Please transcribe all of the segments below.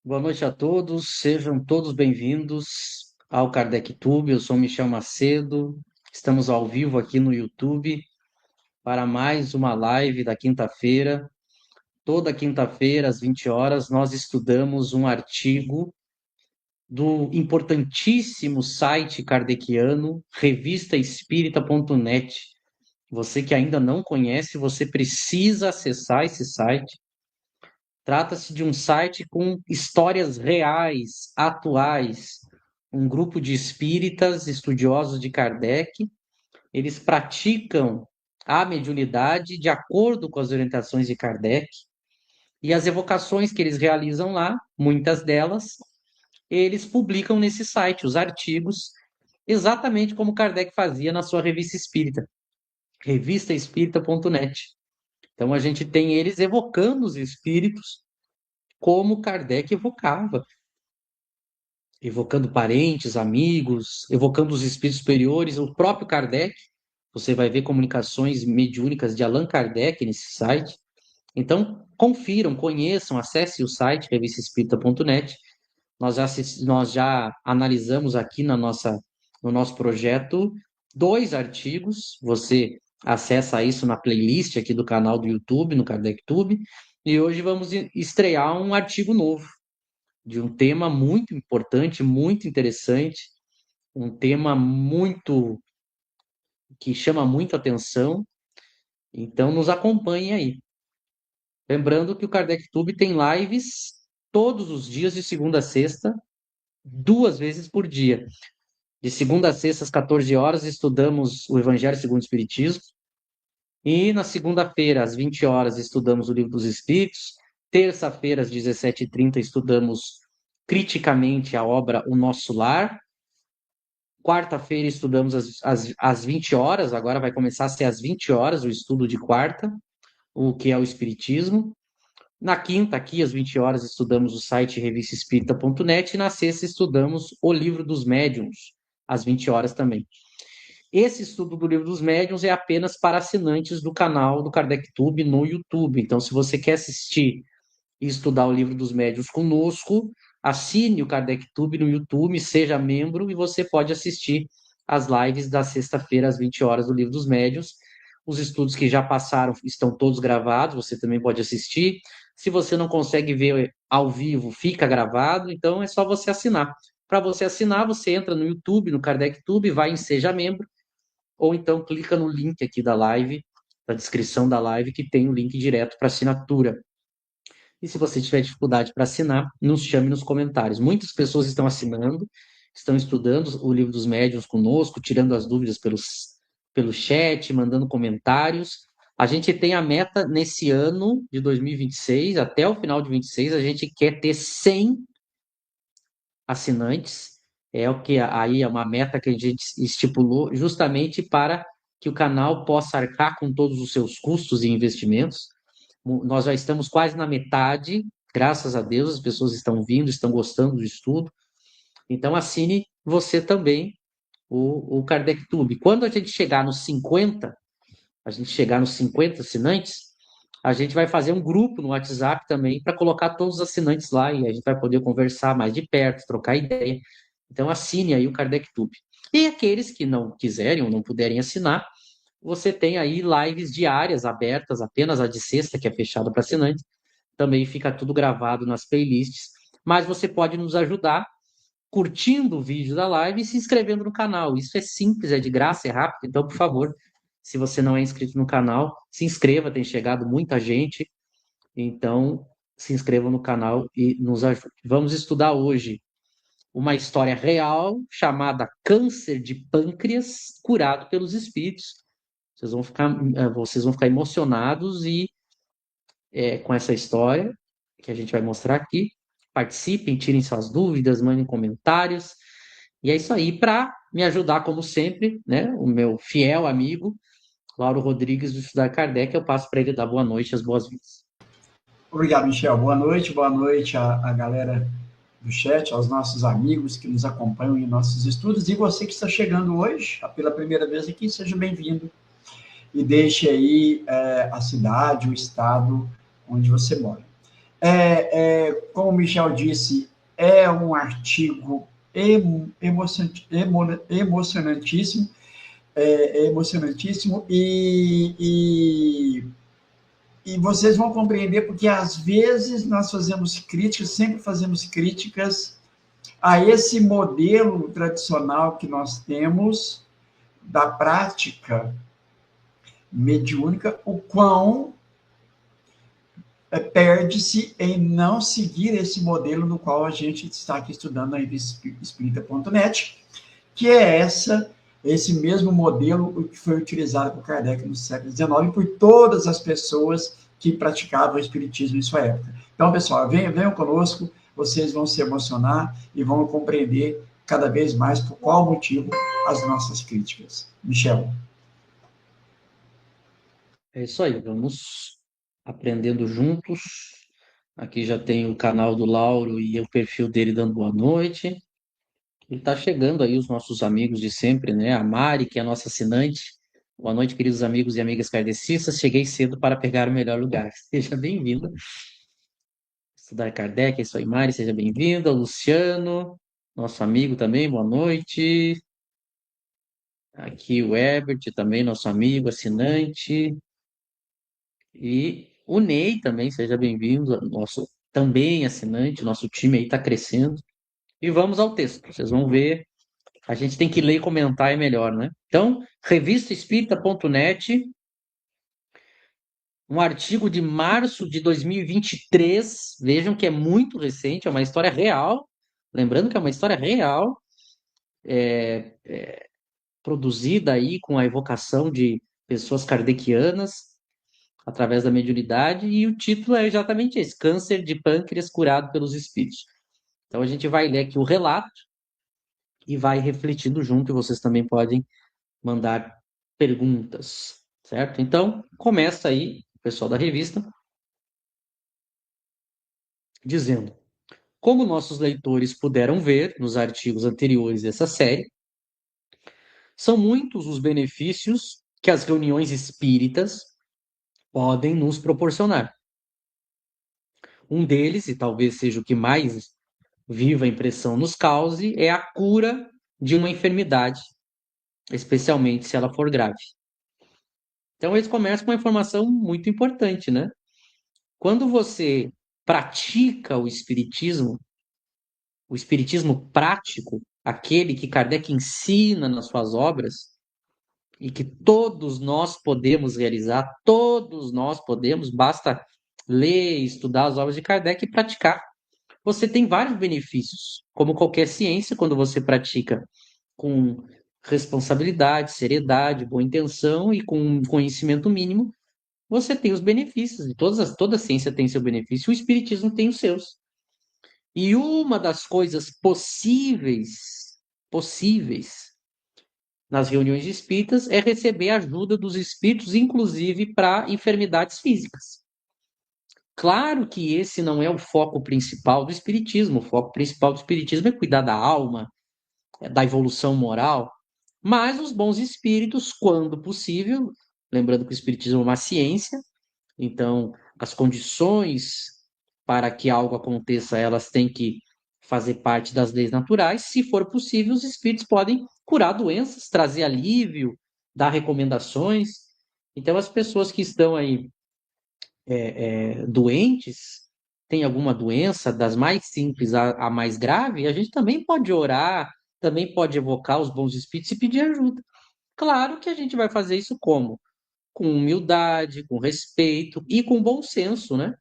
Boa noite a todos, sejam todos bem-vindos ao Kardec Tube. Eu sou Michel Macedo, estamos ao vivo aqui no YouTube para mais uma live da quinta-feira. Toda quinta-feira, às 20 horas, nós estudamos um artigo do importantíssimo site kardeciano, revistaespírita.net. Você que ainda não conhece, você precisa acessar esse site. Trata-se de um site com histórias reais, atuais. Um grupo de espíritas estudiosos de Kardec, eles praticam a mediunidade de acordo com as orientações de Kardec e as evocações que eles realizam lá, muitas delas, eles publicam nesse site, os artigos, exatamente como Kardec fazia na sua revista espírita, revistaespírita.net. Então a gente tem eles evocando os espíritos como Kardec evocava, evocando parentes, amigos, evocando os espíritos superiores, o próprio Kardec. Você vai ver comunicações mediúnicas de Allan Kardec nesse site. Então, confiram, conheçam, acesse o site revistaespírita.net. Nós já analisamos aqui no nosso projeto 2 artigos. Você acessa isso na playlist aqui do canal do YouTube, no KardecTube. E hoje vamos estrear um artigo novo de um tema muito importante, muito interessante, um tema muito que chama muito atenção. Então, nos acompanhe aí. Lembrando que o Kardec Tube tem lives todos os dias, de segunda a sexta, 2 vezes por dia. De segunda a sexta, às 14 horas, estudamos o Evangelho segundo o Espiritismo. E na segunda-feira, às 20 horas, estudamos o Livro dos Espíritos. Terça-feira, às 17h30, estudamos criticamente a obra O Nosso Lar. Quarta-feira estudamos às 20 horas, agora vai começar a ser às 20 horas o estudo de quarta, o que é o Espiritismo. Na quinta, aqui, às 20 horas, estudamos o site revistaespírita.net e na sexta estudamos o Livro dos Médiuns, às 20 horas também. Esse estudo do Livro dos Médiuns é apenas para assinantes do canal do Kardec Tube no YouTube. Então, se você quer assistir e estudar o Livro dos Médiuns conosco, assine o Kardec Tube no YouTube, seja membro e você pode assistir as lives da sexta-feira às 20 horas do Livro dos Médiuns. Os estudos que já passaram estão todos gravados, você também pode assistir. Se você não consegue ver ao vivo, fica gravado, então é só você assinar. Para você assinar, você entra no YouTube, no Kardec Tube, vai em Seja Membro, ou então clica no link aqui da live, da descrição da live, que tem o link direto para assinatura. E se você tiver dificuldade para assinar, nos chame nos comentários. Muitas pessoas estão assinando, estão estudando o Livro dos Médiuns conosco, tirando as dúvidas pelo chat, mandando comentários. A gente tem a meta nesse ano de 2026, até o final de 26, a gente quer ter 100 assinantes. É o que aí é uma meta que a gente estipulou justamente para que o canal possa arcar com todos os seus custos e investimentos. Nós já estamos quase na metade, graças a Deus, as pessoas estão vindo, estão gostando do estudo. Então, assine você também o Kardec Tube. Quando a gente chegar nos 50 assinantes, a gente vai fazer um grupo no WhatsApp também para colocar todos os assinantes lá e a gente vai poder conversar mais de perto, trocar ideia. Então, assine aí o Kardec Tube. E aqueles que não quiserem ou não puderem assinar, você tem aí lives diárias abertas, apenas a de sexta, que é fechada para assinantes. Também fica tudo gravado nas playlists. Mas você pode nos ajudar curtindo o vídeo da live e se inscrevendo no canal. Isso é simples, é de graça, é rápido. Então, por favor, se você não é inscrito no canal, se inscreva. Tem chegado muita gente. Então, se inscreva no canal e nos ajude. Vamos estudar hoje uma história real chamada Câncer de Pâncreas curado pelos espíritos. Vocês vão ficar emocionados e com essa história que a gente vai mostrar aqui. Participem, tirem suas dúvidas, mandem comentários. E é isso aí. Para me ajudar, como sempre, né, o meu fiel amigo, Lauro Rodrigues, do Estudar Kardec, eu passo para ele dar boa noite e as boas-vindas. Obrigado, Michel. Boa noite à galera do chat, aos nossos amigos que nos acompanham em nossos estudos, e você que está chegando hoje, pela primeira vez aqui, seja bem-vindo. E deixe aí a cidade, o estado onde você mora. Como o Michel disse, é um artigo emocionantíssimo, emocionantíssimo e vocês vão compreender porque às vezes nós fazemos críticas, sempre fazemos críticas a esse modelo tradicional que nós temos da prática mediúnica, o quão perde-se em não seguir esse modelo no qual a gente está aqui estudando na revista espírita.net, que é esse mesmo modelo que foi utilizado por Kardec no século XIX por todas as pessoas que praticavam o espiritismo em sua época. Então, pessoal, venham conosco, vocês vão se emocionar e vão compreender cada vez mais por qual motivo as nossas críticas. Michel. É isso aí, vamos aprendendo juntos. Aqui já tem o canal do Lauro e o perfil dele dando boa noite. E está chegando aí os nossos amigos de sempre, né? A Mari, que é a nossa assinante. Boa noite, queridos amigos e amigas kardecistas. Cheguei cedo para pegar o melhor lugar. Seja bem-vinda. Estudar Kardec, é isso aí, Mari, seja bem-vinda. Luciano, nosso amigo também, boa noite. Aqui o Herbert também, nosso amigo, assinante. E o Ney também, seja bem-vindo, nosso também assinante, nosso time aí está crescendo. E vamos ao texto, vocês vão ver. A gente tem que ler e comentar, é melhor, né? Então, revistaespírita.net, um artigo de março de 2023. Vejam que é muito recente, é uma história real. Lembrando que é uma história real, produzida aí com a evocação de pessoas kardecianas, através da mediunidade, e o título é exatamente esse: Câncer de pâncreas curado pelos espíritos. Então, a gente vai ler aqui o relato e vai refletindo junto, e vocês também podem mandar perguntas, certo? Então, começa aí, o pessoal da revista, dizendo: como nossos leitores puderam ver nos artigos anteriores dessa série, são muitos os benefícios que as reuniões espíritas podem nos proporcionar. Um deles, e talvez seja o que mais viva impressão nos cause, é a cura de uma enfermidade, especialmente se ela for grave. Então, eles começam com uma informação muito importante, né? Quando você pratica o espiritismo prático, aquele que Kardec ensina nas suas obras, e que todos nós podemos realizar, todos nós podemos, basta ler e estudar as obras de Kardec e praticar. Você tem vários benefícios, como qualquer ciência, quando você pratica com responsabilidade, seriedade, boa intenção e com um conhecimento mínimo, você tem os benefícios. Toda ciência tem seu benefício, o espiritismo tem os seus. E uma das coisas possíveis nas reuniões espíritas é receber ajuda dos espíritos, inclusive para enfermidades físicas. Claro que esse não é o foco principal do espiritismo. O foco principal do espiritismo é cuidar da alma, da evolução moral, mas os bons espíritos, quando possível, lembrando que o espiritismo é uma ciência, então as condições para que algo aconteça, elas têm que fazer parte das leis naturais. Se for possível, os espíritos podem curar doenças, trazer alívio, dar recomendações. Então, as pessoas que estão aí doentes, tem alguma doença, das mais simples à mais grave, a gente também pode orar, também pode evocar os bons espíritos e pedir ajuda. Claro que a gente vai fazer isso como? Com humildade, com respeito e com bom senso, né?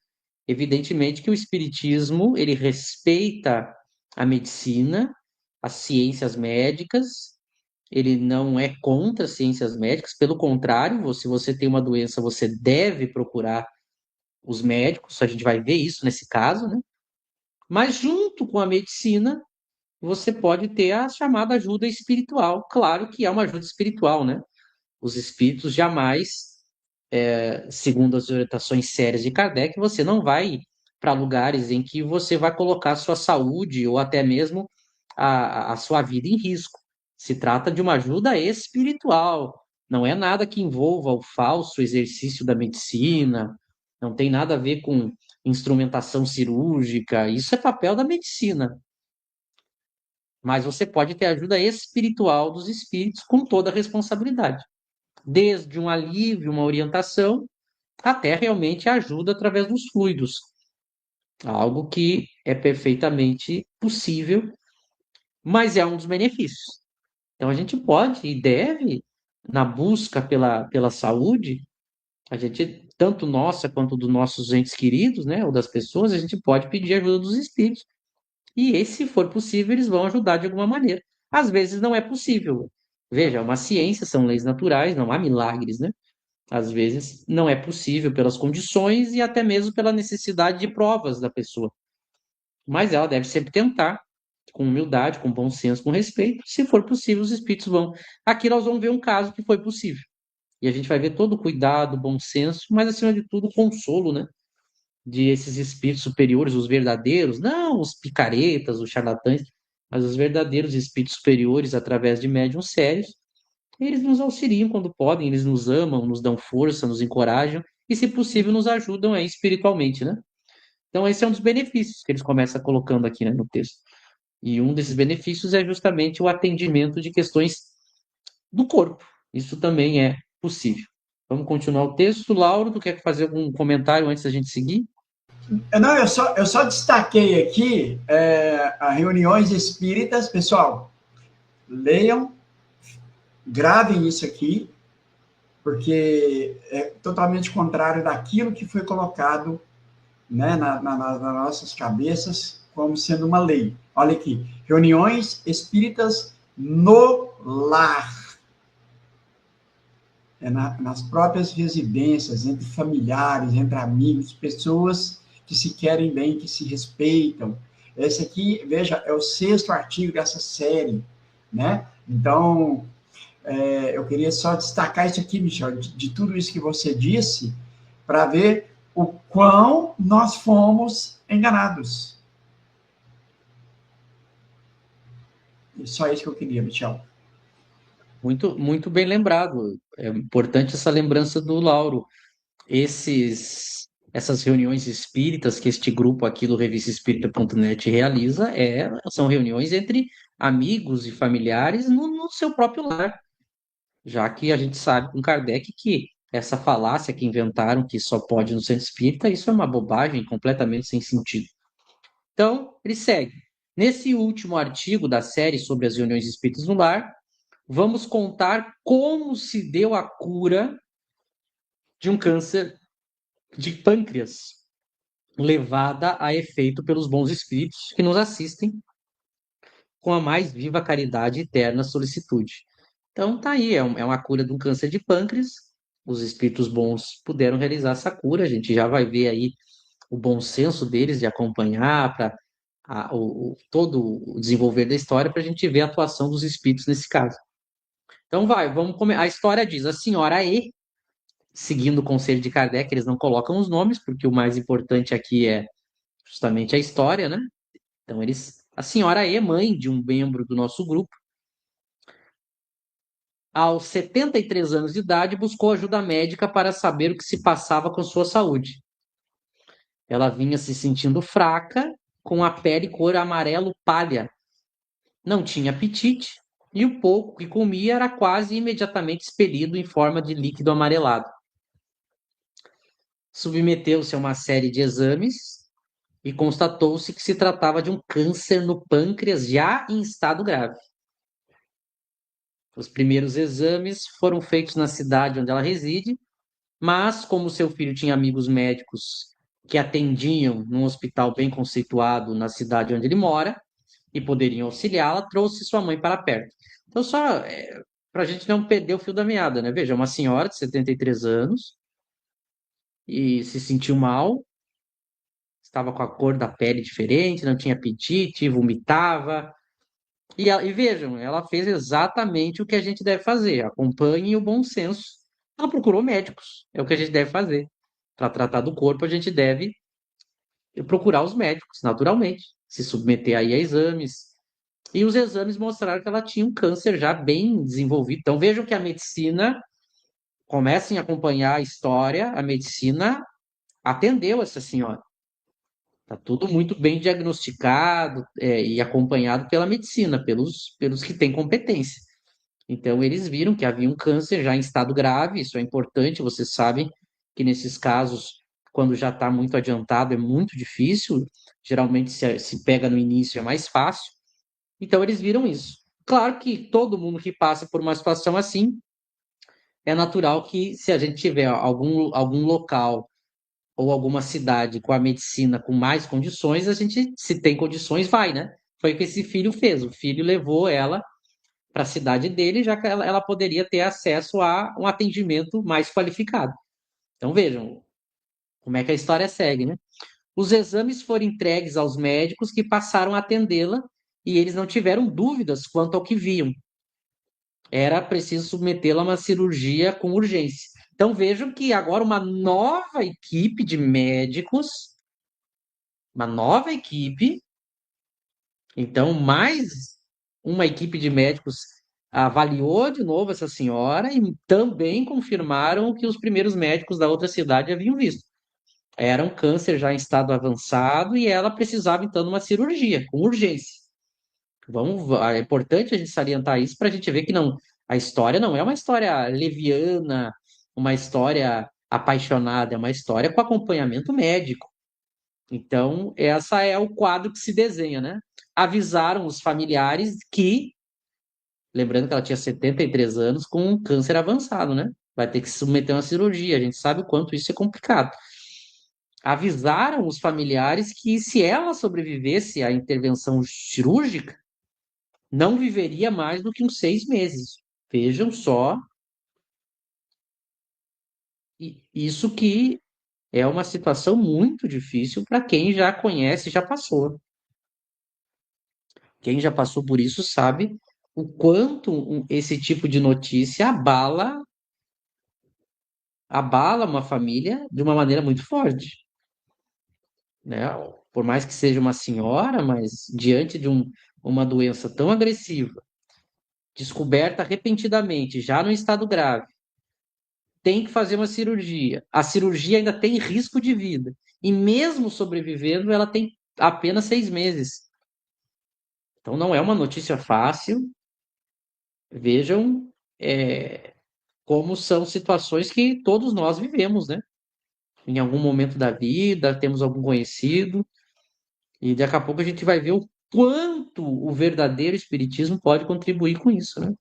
Evidentemente que o espiritismo, ele respeita a medicina, as ciências médicas, ele não é contra as ciências médicas, pelo contrário, se você tem uma doença, você deve procurar os médicos, a gente vai ver isso nesse caso, né? Mas junto com a medicina, você pode ter a chamada ajuda espiritual. Claro que é uma ajuda espiritual, né? Os espíritos jamais, segundo as orientações sérias de Kardec, você não vai para lugares em que você vai colocar a sua saúde ou até mesmo a sua vida em risco. Se trata de uma ajuda espiritual, não é nada que envolva o falso exercício da medicina, não tem nada a ver com instrumentação cirúrgica, isso é papel da medicina. Mas você pode ter ajuda espiritual dos espíritos com toda a responsabilidade, desde um alívio, uma orientação, até realmente ajuda através dos fluidos, algo que é perfeitamente possível, mas é um dos benefícios. Então a gente pode e deve, na busca pela saúde, a gente, tanto nossa quanto dos nossos entes queridos, né, ou das pessoas, a gente pode pedir ajuda dos espíritos. E se for possível, eles vão ajudar de alguma maneira. Às vezes não é possível. Veja, é uma ciência, são leis naturais, não há milagres, né? Às vezes não é possível pelas condições e até mesmo pela necessidade de provas da pessoa. Mas ela deve sempre tentar, com humildade, com bom senso, com respeito. Se for possível, os espíritos vão. Aqui nós vamos ver um caso que foi possível. E a gente vai ver todo o cuidado, bom senso, mas acima de tudo, o consolo, né? De esses espíritos superiores, os verdadeiros, não os picaretas, os charlatães, mas os verdadeiros espíritos superiores, através de médiuns sérios, eles nos auxiliam quando podem, eles nos amam, nos dão força, nos encorajam e, se possível, nos ajudam aí espiritualmente, né? Então, esse é um dos benefícios que eles começam colocando aqui, né, no texto. E um desses benefícios é justamente o atendimento de questões do corpo. Isso também é possível. Vamos continuar o texto. Lauro, tu quer fazer algum comentário antes da gente seguir? Não, eu só destaquei aqui as reuniões espíritas, pessoal, leiam, gravem isso aqui, porque é totalmente contrário daquilo que foi colocado, né, nas nossas cabeças como sendo uma lei. Olha aqui, reuniões espíritas no lar, nas próprias residências, entre familiares, entre amigos, pessoas que se querem bem, que se respeitam. Esse aqui, veja, é o 6º artigo dessa série, né? Então, eu queria só destacar isso aqui, Michel, de tudo isso que você disse, para ver o quão nós fomos enganados. E só isso que eu queria, Michel. Muito, muito bem lembrado. É importante essa lembrança do Lauro. Essas reuniões espíritas que este grupo aqui do revistaespírita.net realiza são reuniões entre amigos e familiares no seu próprio lar, já que a gente sabe com Kardec que essa falácia que inventaram que só pode no centro espírita, isso é uma bobagem completamente sem sentido. Então, ele segue. Nesse último artigo da série sobre as reuniões espíritas no lar, vamos contar como se deu a cura de um câncer de pâncreas, levada a efeito pelos bons espíritos que nos assistem com a mais viva caridade e eterna solicitude. Então, tá aí, é uma cura de um câncer de pâncreas. Os espíritos bons puderam realizar essa cura. A gente já vai ver aí o bom senso deles de acompanhar para todo o desenvolver da história para a gente ver a atuação dos espíritos nesse caso. Então vamos começar. A história diz: a senhora E, seguindo o conselho de Kardec, eles não colocam os nomes, porque o mais importante aqui é justamente a história, né? Então a senhora E, mãe de um membro do nosso grupo, aos 73 anos de idade, buscou ajuda médica para saber o que se passava com sua saúde. Ela vinha se sentindo fraca, com a pele cor amarelo palha. Não tinha apetite e o pouco que comia era quase imediatamente expelido em forma de líquido amarelado. Submeteu-se a uma série de exames e constatou-se que se tratava de um câncer no pâncreas já em estado grave. Os primeiros exames foram feitos na cidade onde ela reside, mas como seu filho tinha amigos médicos que atendiam num hospital bem conceituado na cidade onde ele mora e poderiam auxiliá-la, trouxe sua mãe para perto. Então, só para a gente não perder o fio da meada, né? Veja, uma senhora de 73 anos e se sentiu mal, estava com a cor da pele diferente, não tinha apetite, vomitava. E vejam, ela fez exatamente o que a gente deve fazer. Acompanhe o bom senso. Ela procurou médicos. É o que a gente deve fazer. Para tratar do corpo, a gente deve procurar os médicos, naturalmente. Se submeter aí a exames. E os exames mostraram que ela tinha um câncer já bem desenvolvido. Então vejam que a medicina, comecem a acompanhar a história, a medicina atendeu essa senhora. Tá tudo muito bem diagnosticado, e acompanhado pela medicina, pelos que têm competência. Então, eles viram que havia um câncer já em estado grave, isso é importante, vocês sabem que nesses casos, quando já está muito adiantado, é muito difícil, geralmente se pega no início é mais fácil. Então, eles viram isso. Claro que todo mundo que passa por uma situação assim, é natural que se a gente tiver algum local ou alguma cidade com a medicina com mais condições, a gente, se tem condições, vai, né? Foi o que esse filho fez. O filho levou ela para a cidade dele, já que ela poderia ter acesso a um atendimento mais qualificado. Então vejam como é que a história segue, né? Os exames foram entregues aos médicos que passaram a atendê-la e eles não tiveram dúvidas quanto ao que viam. Era preciso submetê-la a uma cirurgia com urgência. Então vejam que agora uma nova equipe de médicos, uma nova equipe, então mais uma equipe de médicos avaliou de novo essa senhora e também confirmaram o que os primeiros médicos da outra cidade haviam visto. Era um câncer já em estado avançado e ela precisava então de uma cirurgia com urgência. É importante a gente salientar isso para a gente ver que não, a história não é uma história leviana, uma história apaixonada, é uma história com acompanhamento médico. Então, essa é o quadro que se desenha, né? Avisaram os familiares que, lembrando que ela tinha 73 anos com um câncer avançado, né? Vai ter que se submeter a uma cirurgia. A gente sabe o quanto isso é complicado. Avisaram os familiares que se ela sobrevivesse à intervenção cirúrgica, não viveria mais do que uns 6 meses. Vejam só, isso que é uma situação muito difícil para quem já conhece, já passou. Quem já passou por isso sabe o quanto esse tipo de notícia abala uma família de uma maneira muito forte, né? Por mais que seja uma senhora, mas diante de uma doença tão agressiva, descoberta repentinamente, já no estado grave, tem que fazer uma cirurgia. A cirurgia ainda tem risco de vida. E mesmo sobrevivendo, ela tem apenas 6 meses. Então não é uma notícia fácil. Vejam, como são situações que todos nós vivemos, né? Em algum momento da vida, temos algum conhecido, e daqui a pouco a gente vai ver o quanto o verdadeiro espiritismo pode contribuir com isso, né?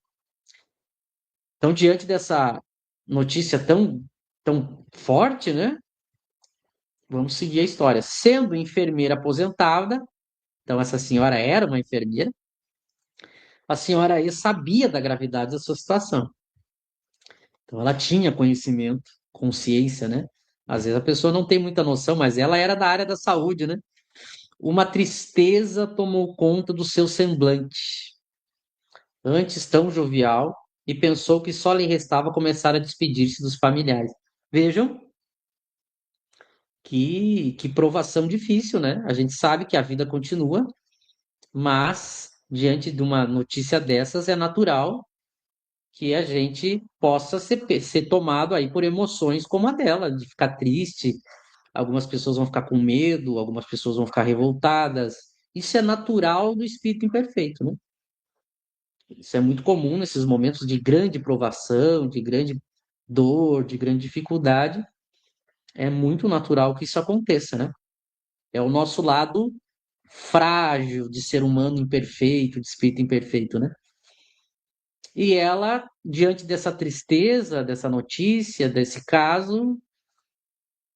Então, diante dessa notícia tão forte, né? Vamos seguir a história. Sendo enfermeira aposentada, então essa senhora era uma enfermeira, a senhora aí sabia da gravidade da sua situação. Então ela tinha conhecimento, consciência, né? Às vezes a pessoa não tem muita noção, mas ela era da área da saúde, né? Uma tristeza tomou conta do seu semblante, antes tão jovial, e pensou que só lhe restava começar a despedir-se dos familiares. Vejam que provação difícil, né? A gente sabe que a vida continua, mas diante de uma notícia dessas é natural que a gente possa ser tomado aí por emoções como a dela, de ficar triste. Algumas pessoas vão ficar com medo, algumas pessoas vão ficar revoltadas. Isso é natural do espírito imperfeito, né? Isso é muito comum nesses momentos de grande provação, de grande dor, de grande dificuldade. É muito natural que isso aconteça, né? É o nosso lado frágil de ser humano imperfeito, de espírito imperfeito, né? E ela, diante dessa tristeza, dessa notícia, desse caso,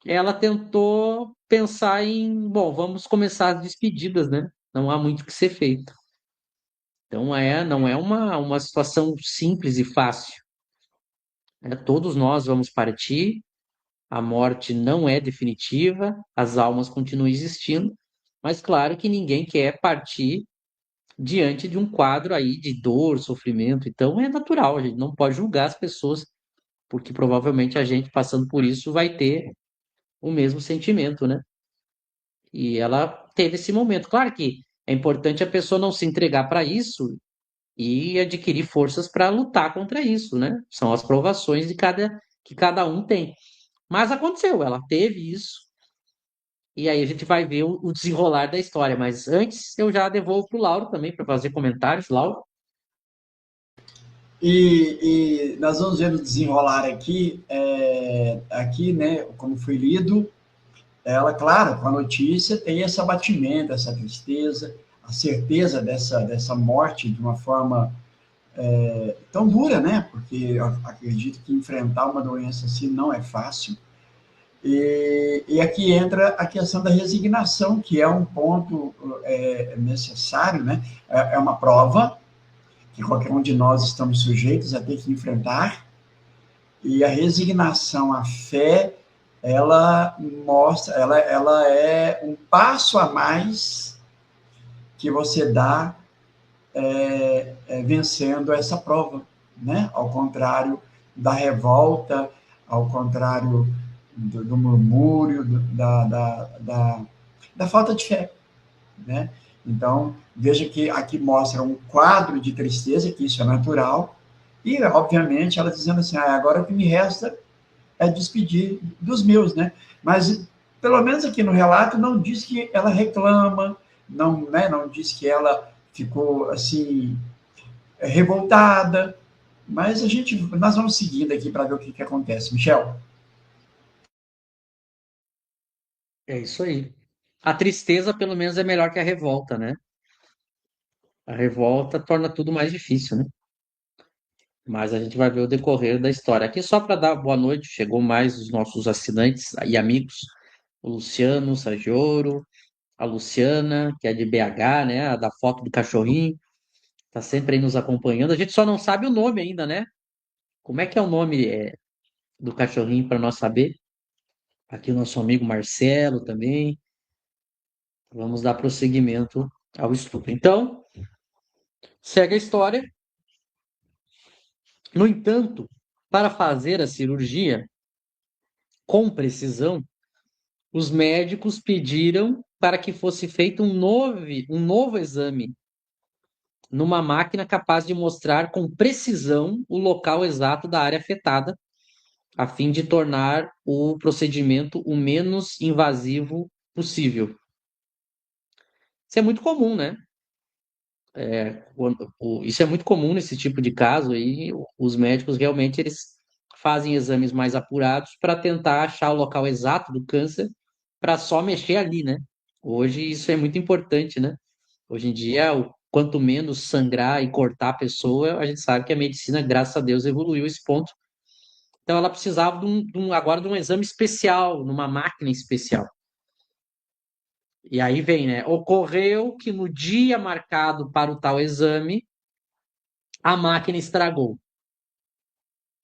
ela tentou pensar em, bom, vamos começar as despedidas, né? Não há muito o que ser feito. Então não é uma situação simples e fácil, né? Todos nós vamos partir, a morte não é definitiva, as almas continuam existindo, mas claro que ninguém quer partir diante de um quadro aí de dor, sofrimento. Então é natural, a gente não pode julgar as pessoas, porque provavelmente a gente passando por isso vai ter o mesmo sentimento, né? E ela teve esse momento. Claro que é importante a pessoa não se entregar para isso e adquirir forças para lutar contra isso, né? São as provações que cada um tem. Mas aconteceu, ela teve isso e aí a gente vai ver o desenrolar da história. Mas antes, eu já devolvo para o Lauro também para fazer comentários. Lauro? E nós vamos ver no desenrolar aqui, aqui, né, como foi lido, ela, claro, com a notícia tem esse abatimento, essa tristeza, a certeza dessa morte de uma forma tão dura, né? Porque eu acredito que enfrentar uma doença assim não é fácil. E aqui entra a questão da resignação, que é um ponto necessário, né? É uma prova que qualquer um de nós estamos sujeitos a ter que enfrentar, e a resignação, a fé, ela mostra, ela é um passo a mais que você dá vencendo essa prova, né? Ao contrário da revolta, ao contrário do murmúrio, da falta de fé, né? Então, veja que aqui mostra um quadro de tristeza, que isso é natural, e, obviamente, ela dizendo assim, agora o que me resta é despedir dos meus, né? Mas, pelo menos aqui no relato, não diz que ela reclama, não, né, não diz que ela ficou, assim, revoltada, mas nós vamos seguindo aqui para ver o que acontece. Michel? É isso aí. A tristeza, pelo menos, é melhor que a revolta, né? A revolta torna tudo mais difícil, né? Mas a gente vai ver o decorrer da história. Aqui, só para dar boa noite, chegou mais os nossos assinantes e amigos. O Luciano Sagioro, a Luciana, que é de BH, né? A da foto do cachorrinho, tá sempre aí nos acompanhando. A gente só não sabe o nome ainda, né? Como é que é o nome do cachorrinho para nós saber? Aqui o nosso amigo Marcelo também. Vamos dar prosseguimento ao estudo. Então, segue a história. No entanto, para fazer a cirurgia com precisão, os médicos pediram para que fosse feito um novo exame numa máquina capaz de mostrar com precisão o local exato da área afetada, a fim de tornar o procedimento o menos invasivo possível. Isso é muito comum, né? Isso é muito comum nesse tipo de caso aí, os médicos realmente eles fazem exames mais apurados para tentar achar o local exato do câncer para só mexer ali, né? Hoje isso é muito importante, né? Hoje em dia, quanto menos sangrar e cortar a pessoa, a gente sabe que a medicina, graças a Deus, evoluiu esse ponto. Então ela precisava agora de um exame especial, numa máquina especial. E aí vem, né? Ocorreu que no dia marcado para o tal exame, a máquina estragou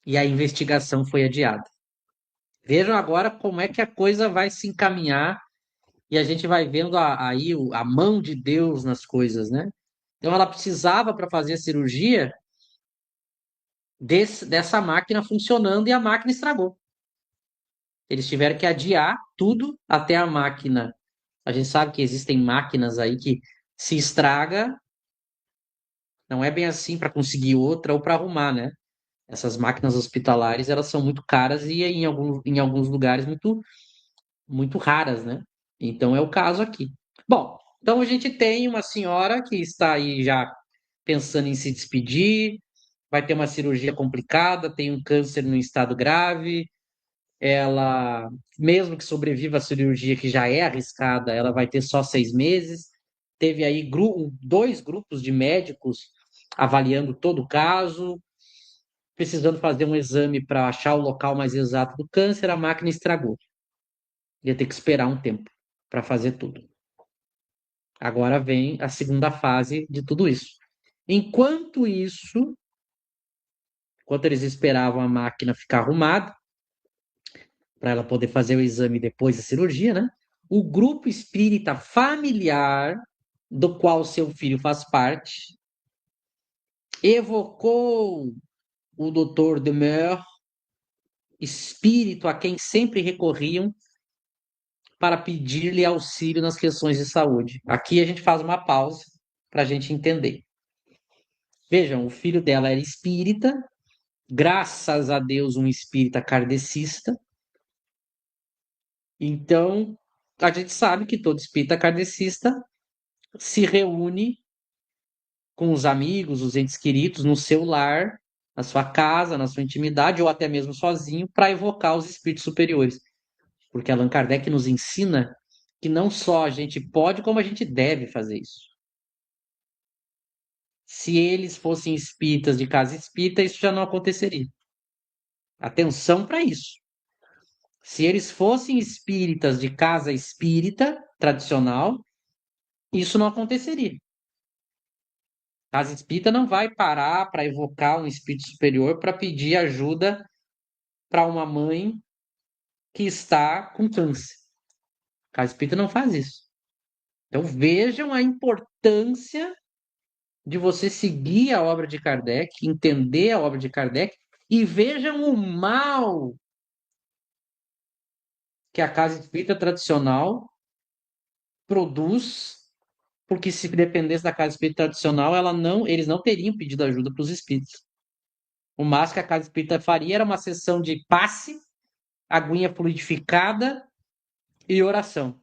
e a investigação foi adiada. Vejam agora como é que a coisa vai se encaminhar e a gente vai vendo aí a mão de Deus nas coisas, né? Então ela precisava para fazer a cirurgia dessa máquina funcionando e a máquina estragou. Eles tiveram que adiar tudo até a máquina. A gente sabe que existem máquinas aí que se estraga, não é bem assim para conseguir outra ou para arrumar, né? Essas máquinas hospitalares, elas são muito caras e em alguns lugares muito raras, né? Então é o caso aqui. Bom, então a gente tem uma senhora que está aí já pensando em se despedir, vai ter uma cirurgia complicada, tem um câncer no estado grave, ela, mesmo que sobreviva à cirurgia, que já é arriscada, ela vai ter só 6 meses. Teve aí dois grupos de médicos avaliando todo o caso, precisando fazer um exame para achar o local mais exato do câncer, a máquina estragou. Ia ter que esperar um tempo para fazer tudo. Agora vem a segunda fase de tudo isso. Enquanto isso, enquanto eles esperavam a máquina ficar arrumada, para ela poder fazer o exame depois da cirurgia, né? O grupo espírita familiar, do qual seu filho faz parte, evocou o Dr. Demer, espírito a quem sempre recorriam para pedir-lhe auxílio nas questões de saúde. Aqui a gente faz uma pausa para a gente entender. Vejam, o filho dela era espírita, graças a Deus, um espírita kardecista. Então, a gente sabe que todo espírita kardecista se reúne com os amigos, os entes queridos, no seu lar, na sua casa, na sua intimidade, ou até mesmo sozinho, para evocar os espíritos superiores. Porque Allan Kardec nos ensina que não só a gente pode, como a gente deve fazer isso. Se eles fossem espíritas de casa espírita, isso já não aconteceria. Atenção para isso. Se eles fossem espíritas de casa espírita tradicional, isso não aconteceria. A casa espírita não vai parar para evocar um espírito superior para pedir ajuda para uma mãe que está com câncer. A casa espírita não faz isso. Então vejam a importância de você seguir a obra de Kardec, entender a obra de Kardec e vejam o mal que a casa espírita tradicional produz, porque se dependesse da casa espírita tradicional, eles não teriam pedido ajuda para os espíritos. O máximo que a casa espírita faria era uma sessão de passe, aguinha fluidificada e oração,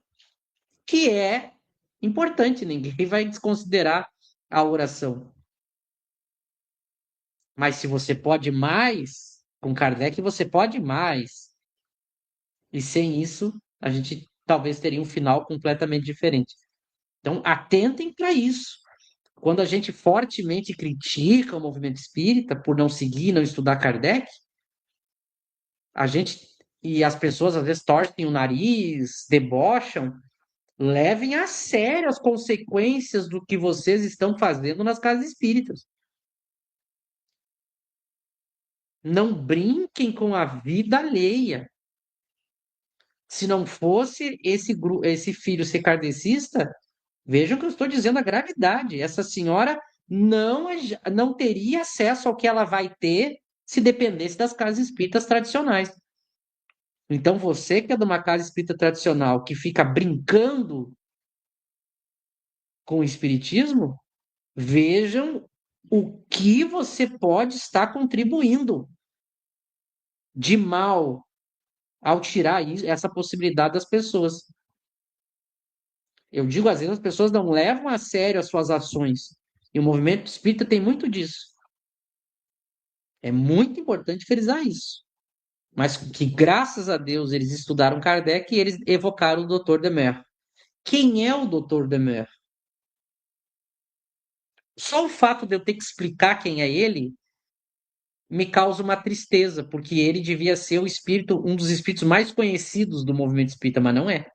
que é importante, ninguém vai desconsiderar a oração. Mas se você pode mais, com Kardec você pode mais. E sem isso, a gente talvez teria um final completamente diferente. Então, atentem para isso. Quando a gente fortemente critica o movimento espírita por não seguir, não estudar Kardec, a gente e as pessoas às vezes torcem o nariz, debocham, levem a sério as consequências do que vocês estão fazendo nas casas espíritas. Não brinquem com a vida alheia. Se não fosse esse filho ser kardecista, vejam que eu estou dizendo a gravidade. Essa senhora não teria acesso ao que ela vai ter se dependesse das casas espíritas tradicionais. Então, você que é de uma casa espírita tradicional, que fica brincando com o espiritismo, vejam o que você pode estar contribuindo de mal ao tirar essa possibilidade das pessoas. Eu digo, às vezes as pessoas não levam a sério as suas ações. E o movimento espírita tem muito disso. É muito importante frisar isso. Mas que, graças a Deus, eles estudaram Kardec e eles evocaram o Dr. Demer. Quem é o Dr. Demer? Só o fato de eu ter que explicar quem é ele me causa uma tristeza, porque ele devia ser o espírito, um dos espíritos mais conhecidos do movimento espírita, mas não é.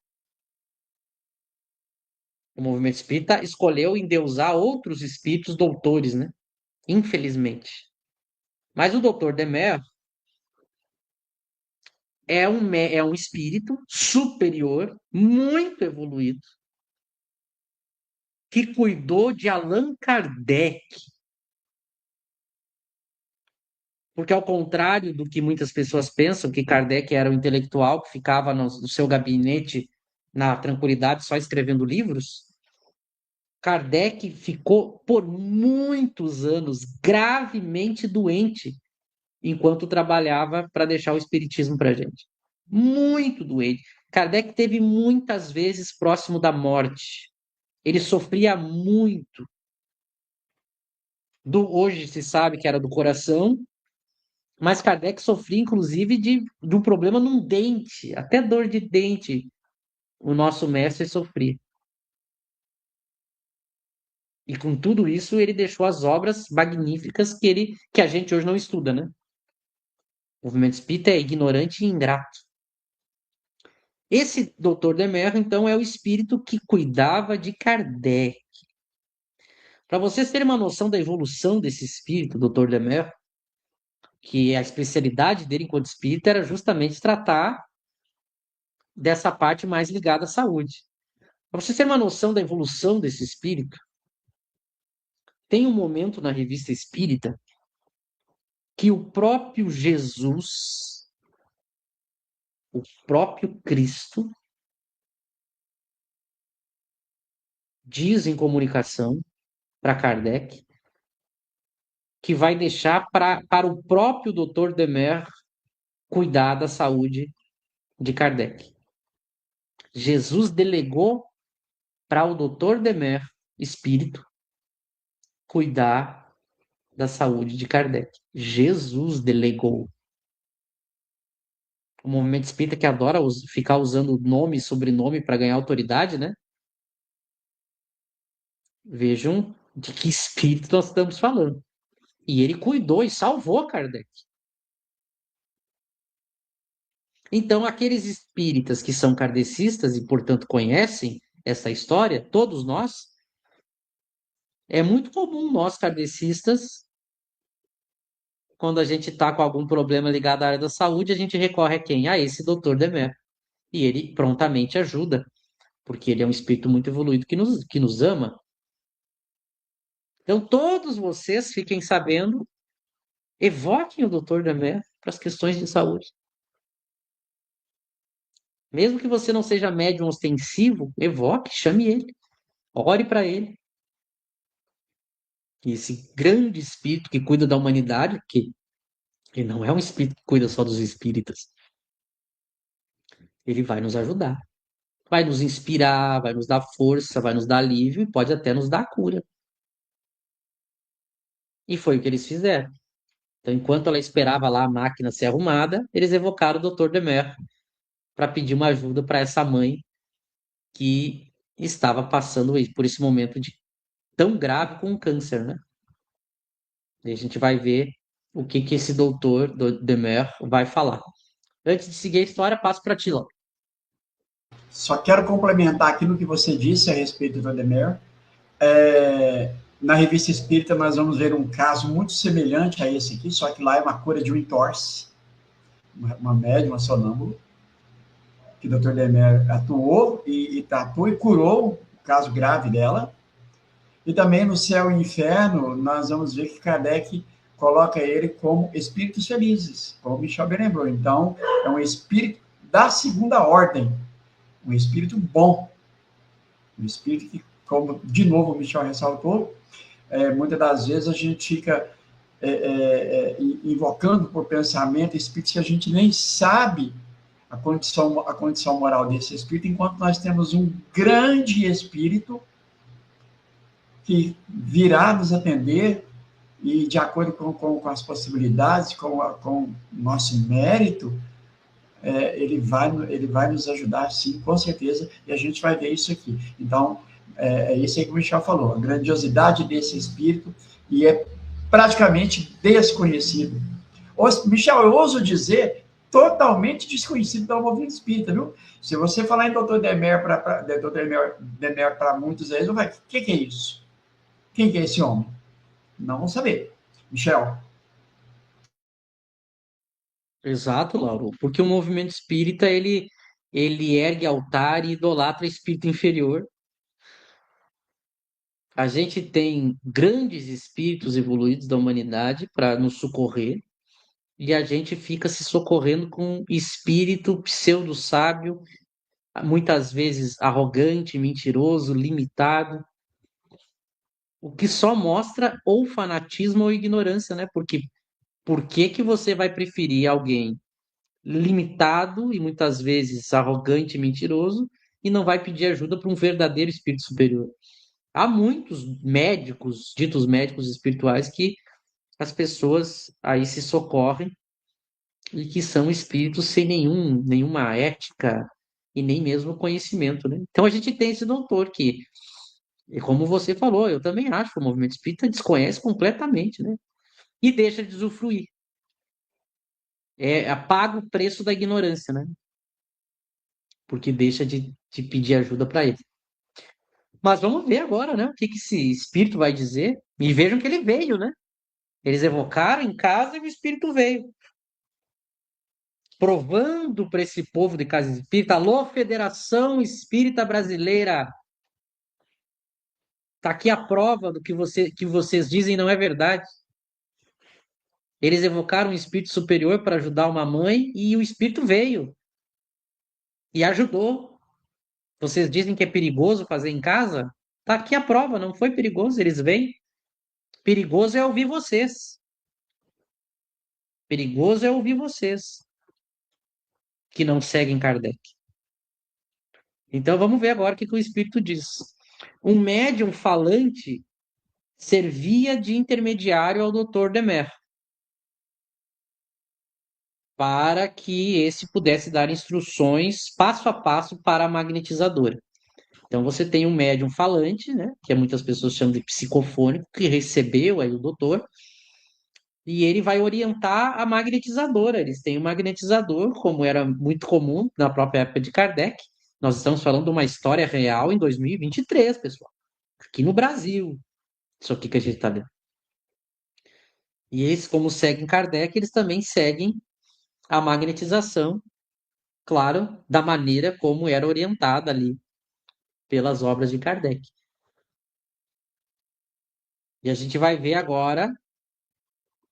O movimento espírita escolheu endeusar outros espíritos doutores, né? Infelizmente. Mas o Dr. Demer é um espírito superior, muito evoluído, que cuidou de Allan Kardec. Porque, ao contrário do que muitas pessoas pensam, que Kardec era o intelectual que ficava no seu gabinete na tranquilidade só escrevendo livros, Kardec ficou por muitos anos gravemente doente enquanto trabalhava para deixar o espiritismo para a gente. Muito doente. Kardec teve muitas vezes próximo da morte. Ele sofria muito. Hoje se sabe que era do coração, mas Kardec sofria inclusive de um problema num dente, até dor de dente. O nosso mestre sofria. E com tudo isso, ele deixou as obras magníficas que a gente hoje não estuda, né? O movimento espírita é ignorante e ingrato. Esse doutor Demerra, então, é o espírito que cuidava de Kardec. Para vocês terem uma noção da evolução desse espírito, doutor Demerra, que a especialidade dele enquanto espírita era justamente tratar dessa parte mais ligada à saúde. Para vocês terem uma noção da evolução desse espírito, tem um momento na revista Espírita que o próprio Jesus, o próprio Cristo, diz em comunicação para Kardec que vai deixar para o próprio Dr. Demer cuidar da saúde de Kardec. Jesus delegou para o Dr. Demer, espírito, cuidar da saúde de Kardec. Jesus delegou. O movimento espírita que adora ficar usando nome e sobrenome para ganhar autoridade, né? Vejam de que espírito nós estamos falando. E ele cuidou e salvou Kardec. Então, aqueles espíritas que são kardecistas e, portanto, conhecem essa história, todos nós, é muito comum nós kardecistas, quando a gente está com algum problema ligado à área da saúde, a gente recorre a quem? A esse doutor Demer. E ele prontamente ajuda, porque ele é um espírito muito evoluído que nos ama. Então, todos vocês fiquem sabendo, evoquem o doutor Demer para as questões de saúde. Mesmo que você não seja médium ostensivo, evoque, chame ele, ore para ele. E esse grande espírito que cuida da humanidade, que ele não é um espírito que cuida só dos espíritas, ele vai nos ajudar, vai nos inspirar, vai nos dar força, vai nos dar alívio e pode até nos dar cura. E foi o que eles fizeram. Então, enquanto ela esperava lá a máquina ser arrumada, eles evocaram o Dr. Demer para pedir uma ajuda para essa mãe que estava passando por esse momento de tão grave com o câncer, né? E a gente vai ver o que esse doutor Demer vai falar. Antes de seguir a história, passo para ti, Laura. Só quero complementar aquilo que você disse a respeito do Ademir. Na Revista Espírita, nós vamos ver um caso muito semelhante a esse aqui, só que lá é uma cura de um entorse, uma médium, uma sonâmbula, que o Dr. Demer atuou e tratou e curou o caso grave dela. E também no Céu e Inferno, nós vamos ver que Kardec coloca ele como espíritos felizes, como Michel lembrou. Então, é um espírito da segunda ordem, um espírito bom, um espírito que, como de novo o Michel ressaltou, muitas das vezes a gente fica invocando por pensamento espíritos que a gente nem sabe a condição moral desse espírito, enquanto nós temos um grande espírito que virá nos atender e, de acordo com as possibilidades, com o nosso mérito, ele vai nos ajudar, sim, com certeza, e a gente vai ver isso aqui. Então, é isso aí que o Michel falou, a grandiosidade desse espírito, e é praticamente desconhecido. Michel, eu ouso dizer, totalmente desconhecido pelo movimento espírita, viu? Se você falar em Dr. Demer para muitos aí, vai, o que é isso? Quem que é esse homem? Não vão saber. Michel. Exato, Lauro. Porque o movimento espírita, ele ergue altar e idolatra espírito inferior. A gente tem grandes espíritos evoluídos da humanidade para nos socorrer, e a gente fica se socorrendo com espírito pseudo-sábio, muitas vezes arrogante, mentiroso, limitado, o que só mostra ou fanatismo ou ignorância, né? Porque por que que você vai preferir alguém limitado e muitas vezes arrogante e mentiroso e não vai pedir ajuda para um verdadeiro espírito superior? Há muitos médicos, ditos médicos espirituais, que as pessoas aí se socorrem e que são espíritos sem nenhuma ética e nem mesmo conhecimento, né? Então a gente tem esse doutor que, e como você falou, eu também acho que o movimento espírita desconhece completamente, né? E deixa de usufruir. Paga o preço da ignorância, né? Porque deixa de pedir ajuda para ele. Mas vamos ver agora, né? O que esse espírito vai dizer. E vejam que ele veio, né? Eles evocaram em casa e o espírito veio. Provando para esse povo de casa espírita, alô, Federação Espírita Brasileira, tá aqui a prova do que vocês dizem não é verdade. Eles evocaram um espírito superior para ajudar uma mãe e o espírito veio e ajudou. Vocês dizem que é perigoso fazer em casa? Tá aqui a prova, não foi perigoso, eles vêm. Perigoso é ouvir vocês. Perigoso é ouvir vocês que não seguem Kardec. Então vamos ver agora o que o Espírito diz. Um médium falante servia de intermediário ao Dr. Demer, para que esse pudesse dar instruções passo a passo para a magnetizadora. Então você tem um médium falante, né, que muitas pessoas chamam de psicofônico, que recebeu aí o doutor, e ele vai orientar a magnetizadora. Eles têm um magnetizador, como era muito comum na própria época de Kardec. Nós estamos falando de uma história real em 2023, pessoal, aqui no Brasil. Isso aqui que a gente está lendo. E eles, como seguem Kardec, eles também seguem a magnetização, claro, da maneira como era orientada ali pelas obras de Kardec. E a gente vai ver agora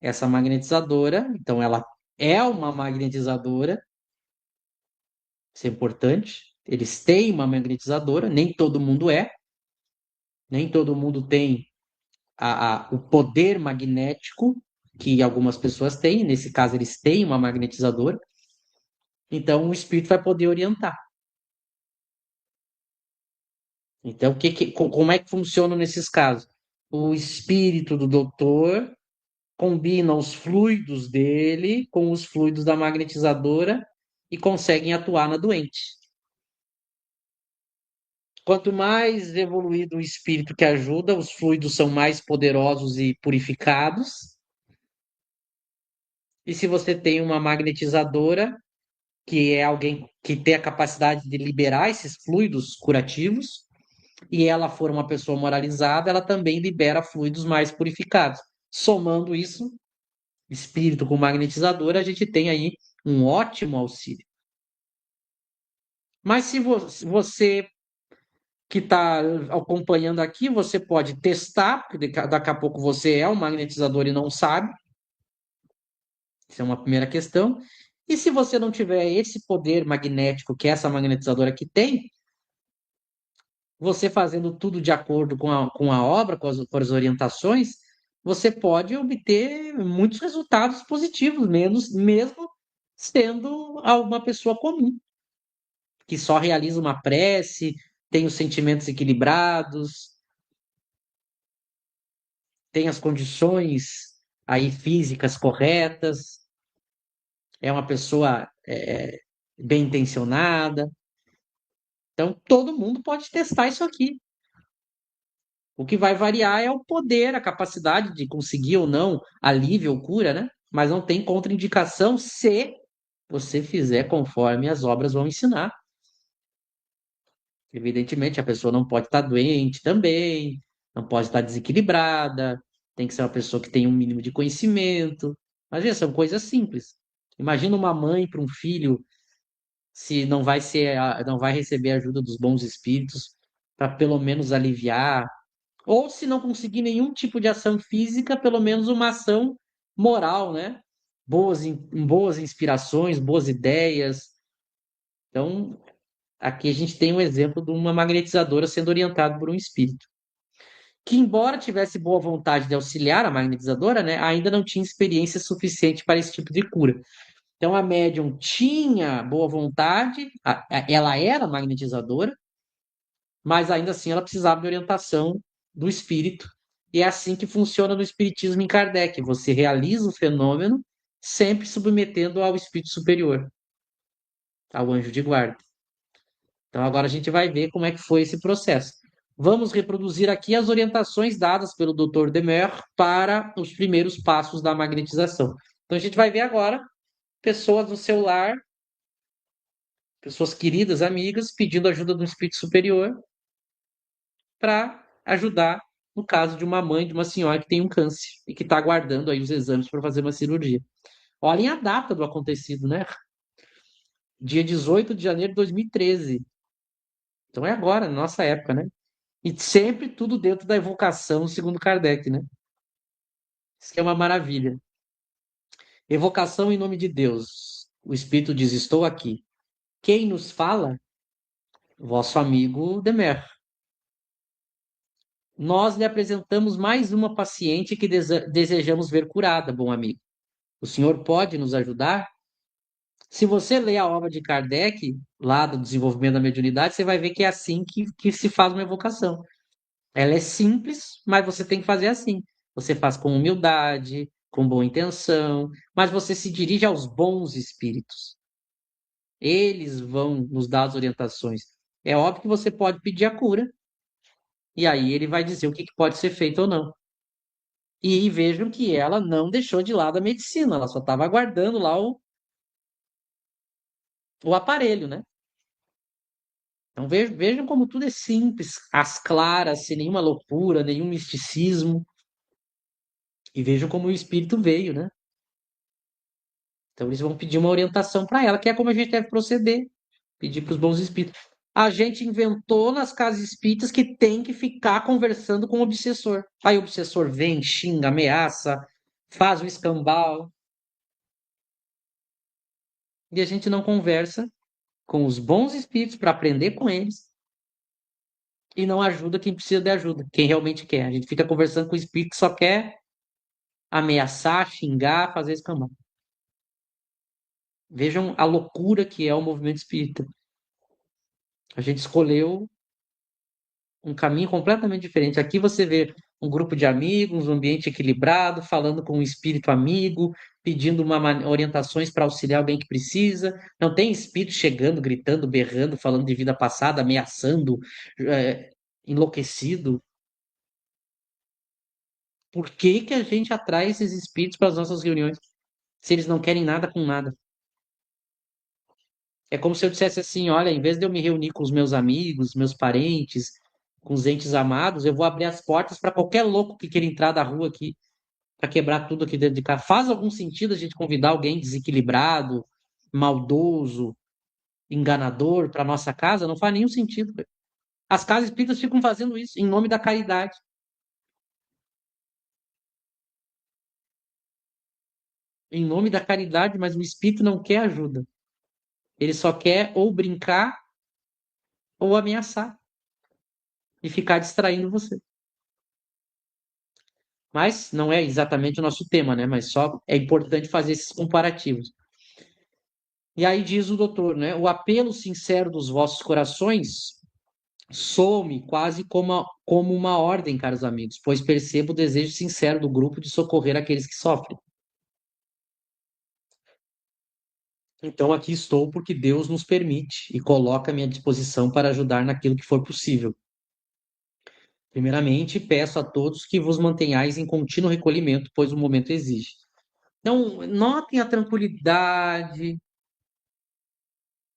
essa magnetizadora. Então, ela é uma magnetizadora, isso é importante. Eles têm uma magnetizadora, nem todo mundo é, nem todo mundo tem o poder magnético que algumas pessoas têm. Nesse caso, eles têm uma magnetizadora. Então, o espírito vai poder orientar. Então, como é que funciona nesses casos? O espírito do doutor combina os fluidos dele com os fluidos da magnetizadora e conseguem atuar na doente. Quanto mais evoluído o espírito que ajuda, os fluidos são mais poderosos e purificados. E se você tem uma magnetizadora, que é alguém que tem a capacidade de liberar esses fluidos curativos, e ela for uma pessoa moralizada, ela também libera fluidos mais purificados. Somando isso, espírito com magnetizador, a gente tem aí um ótimo auxílio. Mas se você que está acompanhando aqui, você pode testar, porque daqui a pouco você é um magnetizador e não sabe. Isso é uma primeira questão. E se você não tiver esse poder magnético que essa magnetizadora aqui tem, você fazendo tudo de acordo com a obra, com as orientações, você pode obter muitos resultados positivos, mesmo sendo uma pessoa comum, que só realiza uma prece, tem os sentimentos equilibrados, tem as condições aí físicas corretas, é uma pessoa bem intencionada. Então, todo mundo pode testar isso aqui. O que vai variar é o poder, a capacidade de conseguir ou não alívio ou cura, né? Mas não tem contraindicação se você fizer conforme as obras vão ensinar. Evidentemente, a pessoa não pode estar doente também, não pode estar desequilibrada, tem que ser uma pessoa que tenha um mínimo de conhecimento. Mas, veja, são coisas simples. Imagina uma mãe para um filho se não vai não vai receber a ajuda dos bons espíritos para pelo menos aliviar, ou se não conseguir nenhum tipo de ação física, pelo menos uma ação moral, né? Boas inspirações, boas ideias. Então, aqui a gente tem um exemplo de uma magnetizadora sendo orientada por um espírito. Que, embora tivesse boa vontade de auxiliar a magnetizadora, né, ainda não tinha experiência suficiente para esse tipo de cura. Então, a médium tinha boa vontade, ela era magnetizadora, mas ainda assim ela precisava de orientação do espírito. E é assim que funciona no espiritismo em Kardec. Você realiza o fenômeno sempre submetendo ao espírito superior, ao anjo de guarda. Então agora a gente vai ver como é que foi esse processo. Vamos reproduzir aqui as orientações dadas pelo Dr. Demer para os primeiros passos da magnetização. Então a gente vai ver agora pessoas no seu lar, pessoas queridas, amigas, pedindo ajuda do espírito superior para ajudar no caso de uma mãe, de uma senhora que tem um câncer e que está aguardando aí os exames para fazer uma cirurgia. Olhem a data do acontecido, né? Dia 18 de janeiro de 2013. Então é agora, na nossa época, né? E sempre tudo dentro da evocação, segundo Kardec, né? Isso que é uma maravilha. Evocação em nome de Deus. O Espírito diz: Estou aqui. Quem nos fala? Vosso amigo Demer. Nós lhe apresentamos mais uma paciente que desejamos ver curada, bom amigo. O senhor pode nos ajudar? Se você ler a obra de Kardec, lá do desenvolvimento da mediunidade, você vai ver que é assim que se faz uma evocação. Ela é simples, mas você tem que fazer assim. Você faz com humildade, com boa intenção, mas você se dirige aos bons espíritos. Eles vão nos dar as orientações. É óbvio que você pode pedir a cura, e aí ele vai dizer o que pode ser feito ou não. E vejam que ela não deixou de lado a medicina, ela só estava aguardando lá o aparelho, né? Então vejam como tudo é simples, às claras, sem nenhuma loucura, nenhum misticismo. E vejam como o espírito veio, né? Então eles vão pedir uma orientação para ela, que é como a gente deve proceder, pedir para os bons espíritos. A gente inventou nas casas espíritas que tem que ficar conversando com o obsessor. Aí o obsessor vem, xinga, ameaça, faz o escambau, e a gente não conversa com os bons espíritos para aprender com eles e não ajuda quem precisa de ajuda, quem realmente quer. A gente fica conversando com o espírito que só quer ameaçar, xingar, fazer escambau. Vejam a loucura que é o movimento espírita. A gente escolheu um caminho completamente diferente. Aqui você vê um grupo de amigos, um ambiente equilibrado, falando com um espírito amigo, pedindo orientações para auxiliar alguém que precisa. Não tem espírito chegando, gritando, berrando, falando de vida passada, ameaçando, enlouquecido. Por que que a gente atrai esses espíritos para as nossas reuniões, se eles não querem nada com nada? É como se eu dissesse assim: olha, em vez de eu me reunir com os meus amigos, meus parentes, com os entes amados, eu vou abrir as portas para qualquer louco que queira entrar da rua aqui, para quebrar tudo aqui dentro de casa. Faz algum sentido a gente convidar alguém desequilibrado, maldoso, enganador para nossa casa? Não faz nenhum sentido. As casas espíritas ficam fazendo isso em nome da caridade, em nome da caridade, mas o espírito não quer ajuda. Ele só quer ou brincar ou ameaçar e ficar distraindo você. Mas não é exatamente o nosso tema, né? Mas só é importante fazer esses comparativos. E aí diz o doutor, né? O apelo sincero dos vossos corações soa-me quase como uma ordem, caros amigos, pois percebo o desejo sincero do grupo de socorrer aqueles que sofrem. Então aqui estou porque Deus nos permite e coloca à minha disposição para ajudar naquilo que for possível. Primeiramente, peço a todos que vos mantenhais em contínuo recolhimento, pois o momento exige. Então, notem a tranquilidade,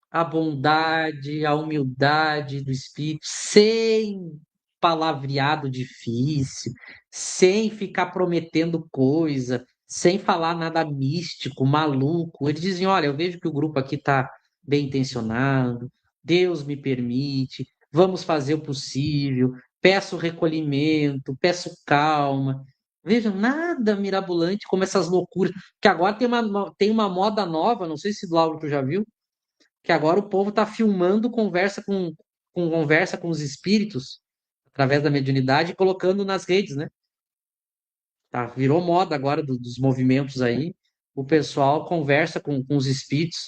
a bondade, a humildade do espírito, sem palavreado difícil, sem ficar prometendo coisa, sem falar nada místico, maluco. Eles dizem: olha, eu vejo que o grupo aqui está bem intencionado, Deus me permite, vamos fazer o possível, peço recolhimento, peço calma. Vejam, nada mirabolante como essas loucuras. Que agora tem uma moda nova, não sei se Lauro tu já viu, que agora o povo está filmando conversa com os espíritos através da mediunidade e colocando nas redes, né? Tá, virou moda agora dos movimentos aí. O pessoal conversa com os espíritos,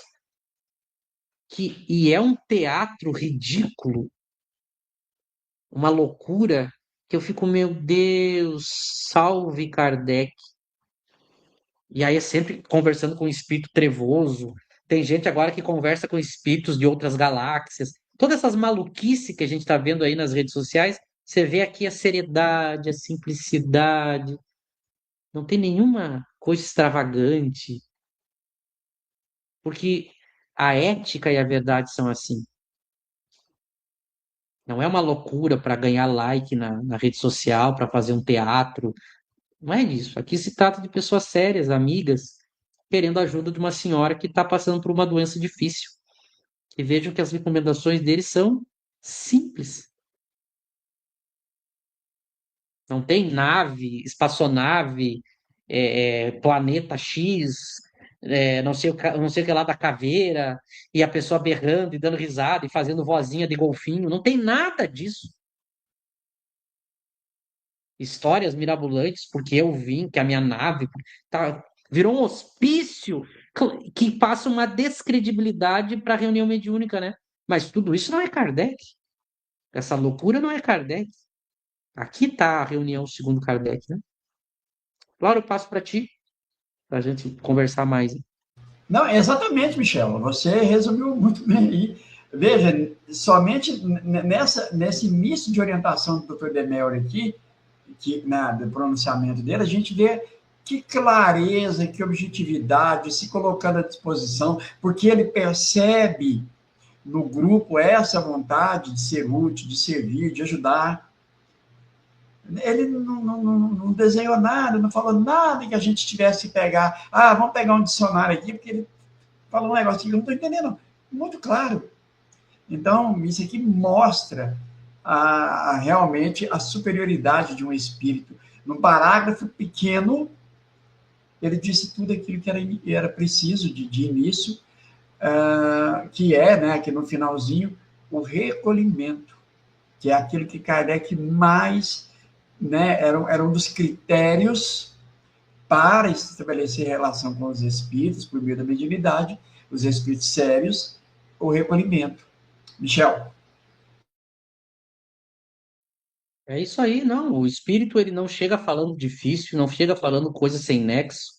e é um teatro ridículo, uma loucura, que eu fico, meu Deus, salve Kardec. E aí é sempre conversando com um espírito trevoso. Tem gente agora que conversa com espíritos de outras galáxias. Todas essas maluquices que a gente está vendo aí nas redes sociais, você vê aqui a seriedade, a simplicidade. Não tem nenhuma coisa extravagante, porque a ética e a verdade são assim. Não é uma loucura para ganhar like na rede social, para fazer um teatro. Não é isso. Aqui se trata de pessoas sérias, amigas, querendo a ajuda de uma senhora que está passando por uma doença difícil. E vejam que as recomendações deles são simples. Não tem nave, espaçonave, planeta X, não sei o que lá da caveira, e a pessoa berrando e dando risada e fazendo vozinha de golfinho. Não tem nada disso. Histórias mirabolantes, porque eu vim, que a minha nave virou um hospício que passa uma descredibilidade para a reunião mediúnica, né? Mas tudo isso não é Kardec. Essa loucura não é Kardec. Aqui está a reunião segundo Kardec, né? Laura, eu passo para ti, para a gente conversar mais. Não, exatamente, Michel. Você resumiu muito bem aí. Veja, somente nesse início de orientação do Dr. Demério aqui, do pronunciamento dele, a gente vê que clareza, que objetividade, se colocando à disposição, porque ele percebe no grupo essa vontade de ser útil, de servir, de ajudar. Ele não desenhou nada, não falou nada que a gente tivesse que pegar. Ah, vamos pegar um dicionário aqui, porque ele falou um negócio que eu não estou entendendo. Muito claro. Então, isso aqui mostra realmente a superioridade de um espírito. Num parágrafo pequeno, ele disse tudo aquilo que era preciso de início, que é, né, aqui no finalzinho, o recolhimento, que é aquilo que Kardec mais, né, era um dos critérios para estabelecer relação com os espíritos, por meio da mediunidade, os espíritos sérios, o recolhimento. Michel. É isso aí, não. O espírito ele não chega falando difícil, não chega falando coisas sem nexo,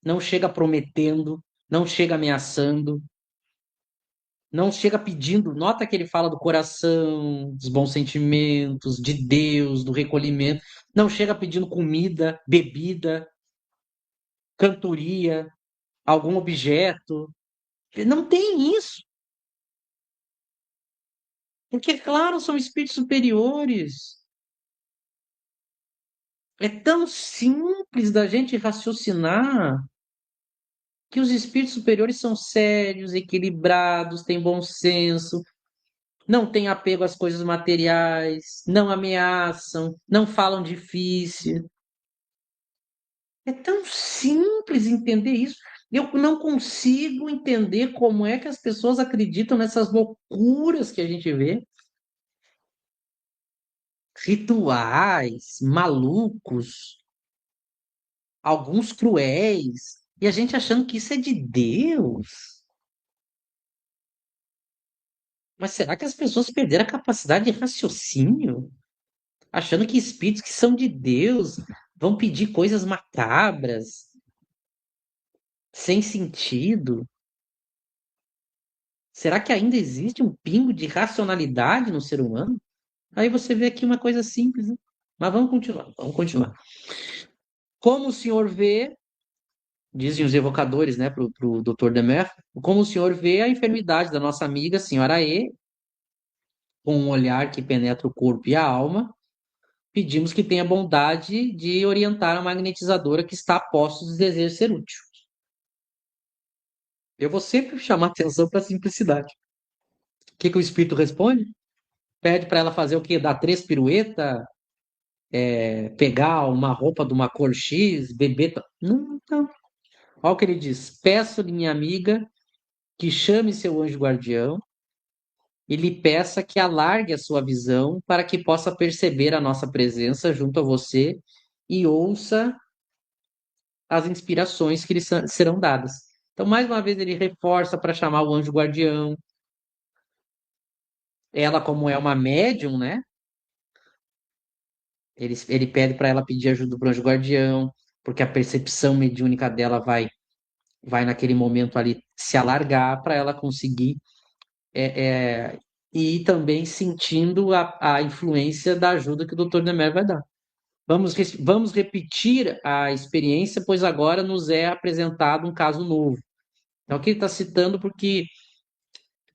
não chega prometendo, não chega ameaçando, não chega pedindo. Nota que ele fala do coração, dos bons sentimentos, de Deus, do recolhimento. Não chega pedindo comida, bebida, cantoria, algum objeto. Não tem isso. Porque, claro, são espíritos superiores. É tão simples da gente raciocinar que os espíritos superiores são sérios, equilibrados, têm bom senso, não têm apego às coisas materiais, não ameaçam, não falam difícil. É tão simples entender isso. Eu não consigo entender como é que as pessoas acreditam nessas loucuras que a gente vê. Rituais malucos, alguns cruéis, e a gente achando que isso é de Deus. Mas será que as pessoas perderam a capacidade de raciocínio? Achando que espíritos que são de Deus vão pedir coisas macabras, sem sentido? Será que ainda existe um pingo de racionalidade no ser humano? Aí você vê aqui uma coisa simples, né? Mas vamos continuar, vamos continuar. Como o senhor vê, dizem os evocadores, né, para o Dr. Demer, como o senhor vê a enfermidade da nossa amiga, senhora E, com um olhar que penetra o corpo e a alma, pedimos que tenha bondade de orientar a magnetizadora que está a postos de desejo ser útil. Eu vou sempre chamar atenção para a simplicidade. O que, que o espírito responde? Pede para ela fazer o quê? Dar 3 piruetas, pegar uma roupa de uma cor X, beber. Não, não. Olha o que ele diz. Peço-lhe, minha amiga, que chame seu anjo guardião e lhe peça que alargue a sua visão para que possa perceber a nossa presença junto a você e ouça as inspirações que lhe serão dadas. Então, mais uma vez, ele reforça para chamar o anjo guardião. Ela, como é uma médium, né? Ele pede para ela pedir ajuda para o anjo guardião, porque a percepção mediúnica dela vai naquele momento ali se alargar para ela conseguir é, e também sentindo a influência da ajuda que o Dr. Demer vai dar. Vamos repetir a experiência, pois agora nos é apresentado um caso novo. Então, aqui ele está citando porque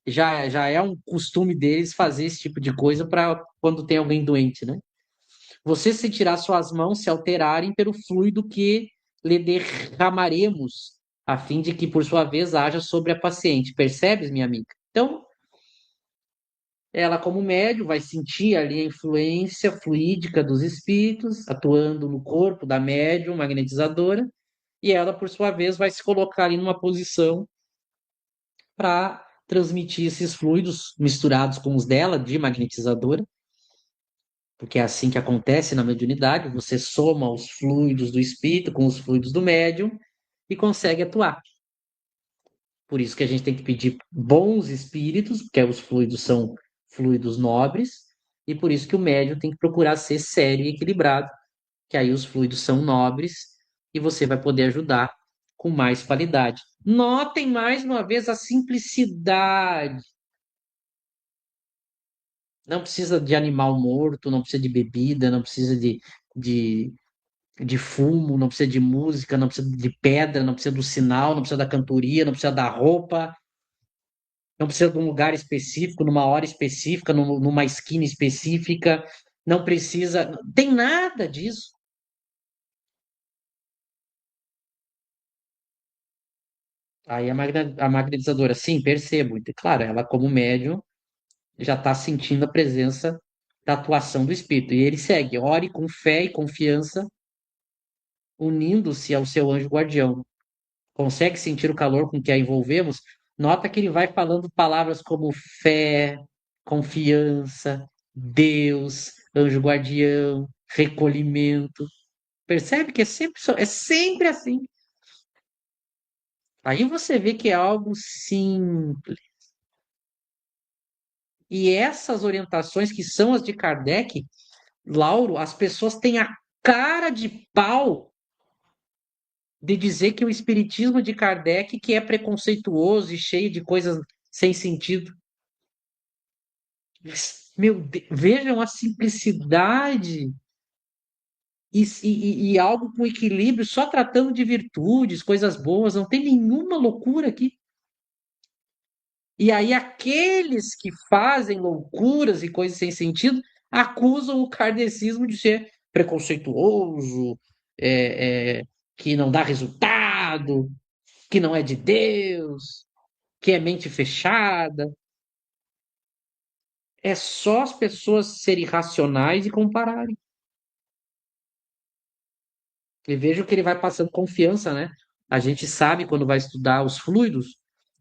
já é um costume deles fazer esse tipo de coisa para quando tem alguém doente, né? Você sentirá suas mãos se alterarem pelo fluido que lhe derramaremos, a fim de que, por sua vez, haja sobre a paciente. Percebes, minha amiga? Então, ela, como médium, vai sentir ali a influência fluídica dos espíritos atuando no corpo da médium magnetizadora, e ela, por sua vez, vai se colocar ali numa posição para transmitir esses fluidos misturados com os dela, de magnetizadora, porque é assim que acontece na mediunidade, você soma os fluidos do espírito com os fluidos do médium e consegue atuar. Por isso que a gente tem que pedir bons espíritos, porque os fluidos são fluidos nobres, e por isso que o médium tem que procurar ser sério e equilibrado, que aí os fluidos são nobres e você vai poder ajudar com mais qualidade. Notem mais uma vez a simplicidade. Não precisa de animal morto, não precisa de bebida, não precisa de, de fumo, não precisa de música, não precisa de pedra, não precisa do sinal, não precisa da cantoria, não precisa da roupa, não precisa de um lugar específico, numa hora específica, numa esquina específica, não precisa, tem nada disso. Aí a magnetizadora, sim, percebo. Claro, ela como médium já está sentindo a presença da atuação do espírito. E ele segue, ore com fé e confiança, unindo-se ao seu anjo guardião. Consegue sentir o calor com que a envolvemos? Nota que ele vai falando palavras como fé, confiança, Deus, anjo guardião, recolhimento. Percebe que é sempre assim. Aí você vê que é algo simples. E essas orientações que são as de Kardec, Lauro, as pessoas têm a cara de pau de dizer que o espiritismo de Kardec que é preconceituoso e cheio de coisas sem sentido. Meu Deus, vejam a simplicidade e algo com equilíbrio, só tratando de virtudes, coisas boas, não tem nenhuma loucura aqui. E aí aqueles que fazem loucuras e coisas sem sentido acusam o kardecismo de ser preconceituoso, é, é, que não dá resultado, que não é de Deus, que é mente fechada. É só as pessoas serem racionais e compararem. E veja que ele vai passando confiança, né? A gente sabe quando vai estudar os fluidos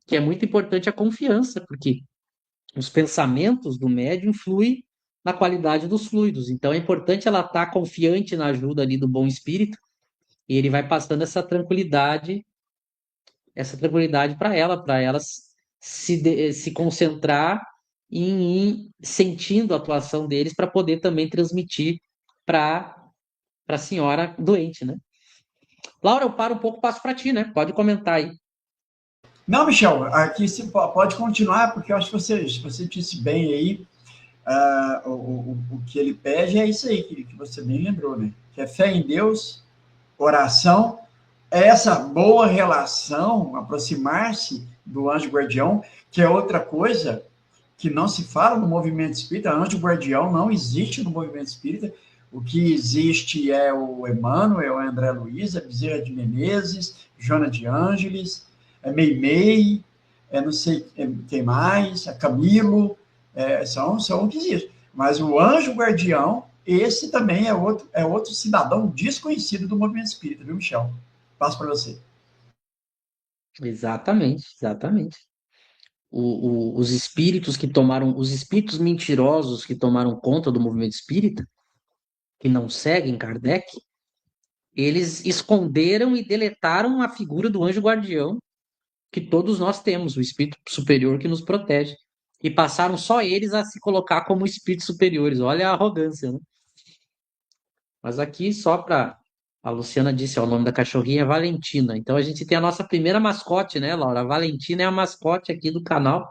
que é muito importante a confiança, porque os pensamentos do médium influem na qualidade dos fluidos. Então é importante ela estar confiante na ajuda ali do bom espírito e ele vai passando essa tranquilidade para elas se concentrar em sentindo a atuação deles para poder também transmitir para a senhora doente, né? Laura, eu paro um pouco, passo para ti, né? Pode comentar aí. Não, Michel, aqui você pode continuar, porque eu acho que você disse bem aí, o que ele pede é isso aí que você bem lembrou, né? Que é fé em Deus, oração, é essa boa relação, aproximar-se do anjo guardião, que é outra coisa que não se fala no movimento espírita. Anjo guardião não existe no movimento espírita. O que existe é o Emmanuel, é André Luiz, é Bezerra de Menezes, Joana de Ângeles, é Meimei, é não sei quem mais, é Camilo, são o que existe. Mas o anjo guardião, esse também é outro cidadão desconhecido do movimento espírita, viu, Michel? Passo para você. Exatamente, exatamente. Os espíritos que tomaram, os espíritos mentirosos que tomaram conta do movimento espírita, que não seguem Kardec, eles esconderam e deletaram a figura do anjo guardião que todos nós temos, o espírito superior que nos protege. E passaram só eles a se colocar como espíritos superiores. Olha a arrogância, né? Mas aqui, só para. A Luciana disse, ó, o nome da cachorrinha é Valentina. Então a gente tem a nossa primeira mascote, né, Laura? A Valentina é a mascote aqui do canal.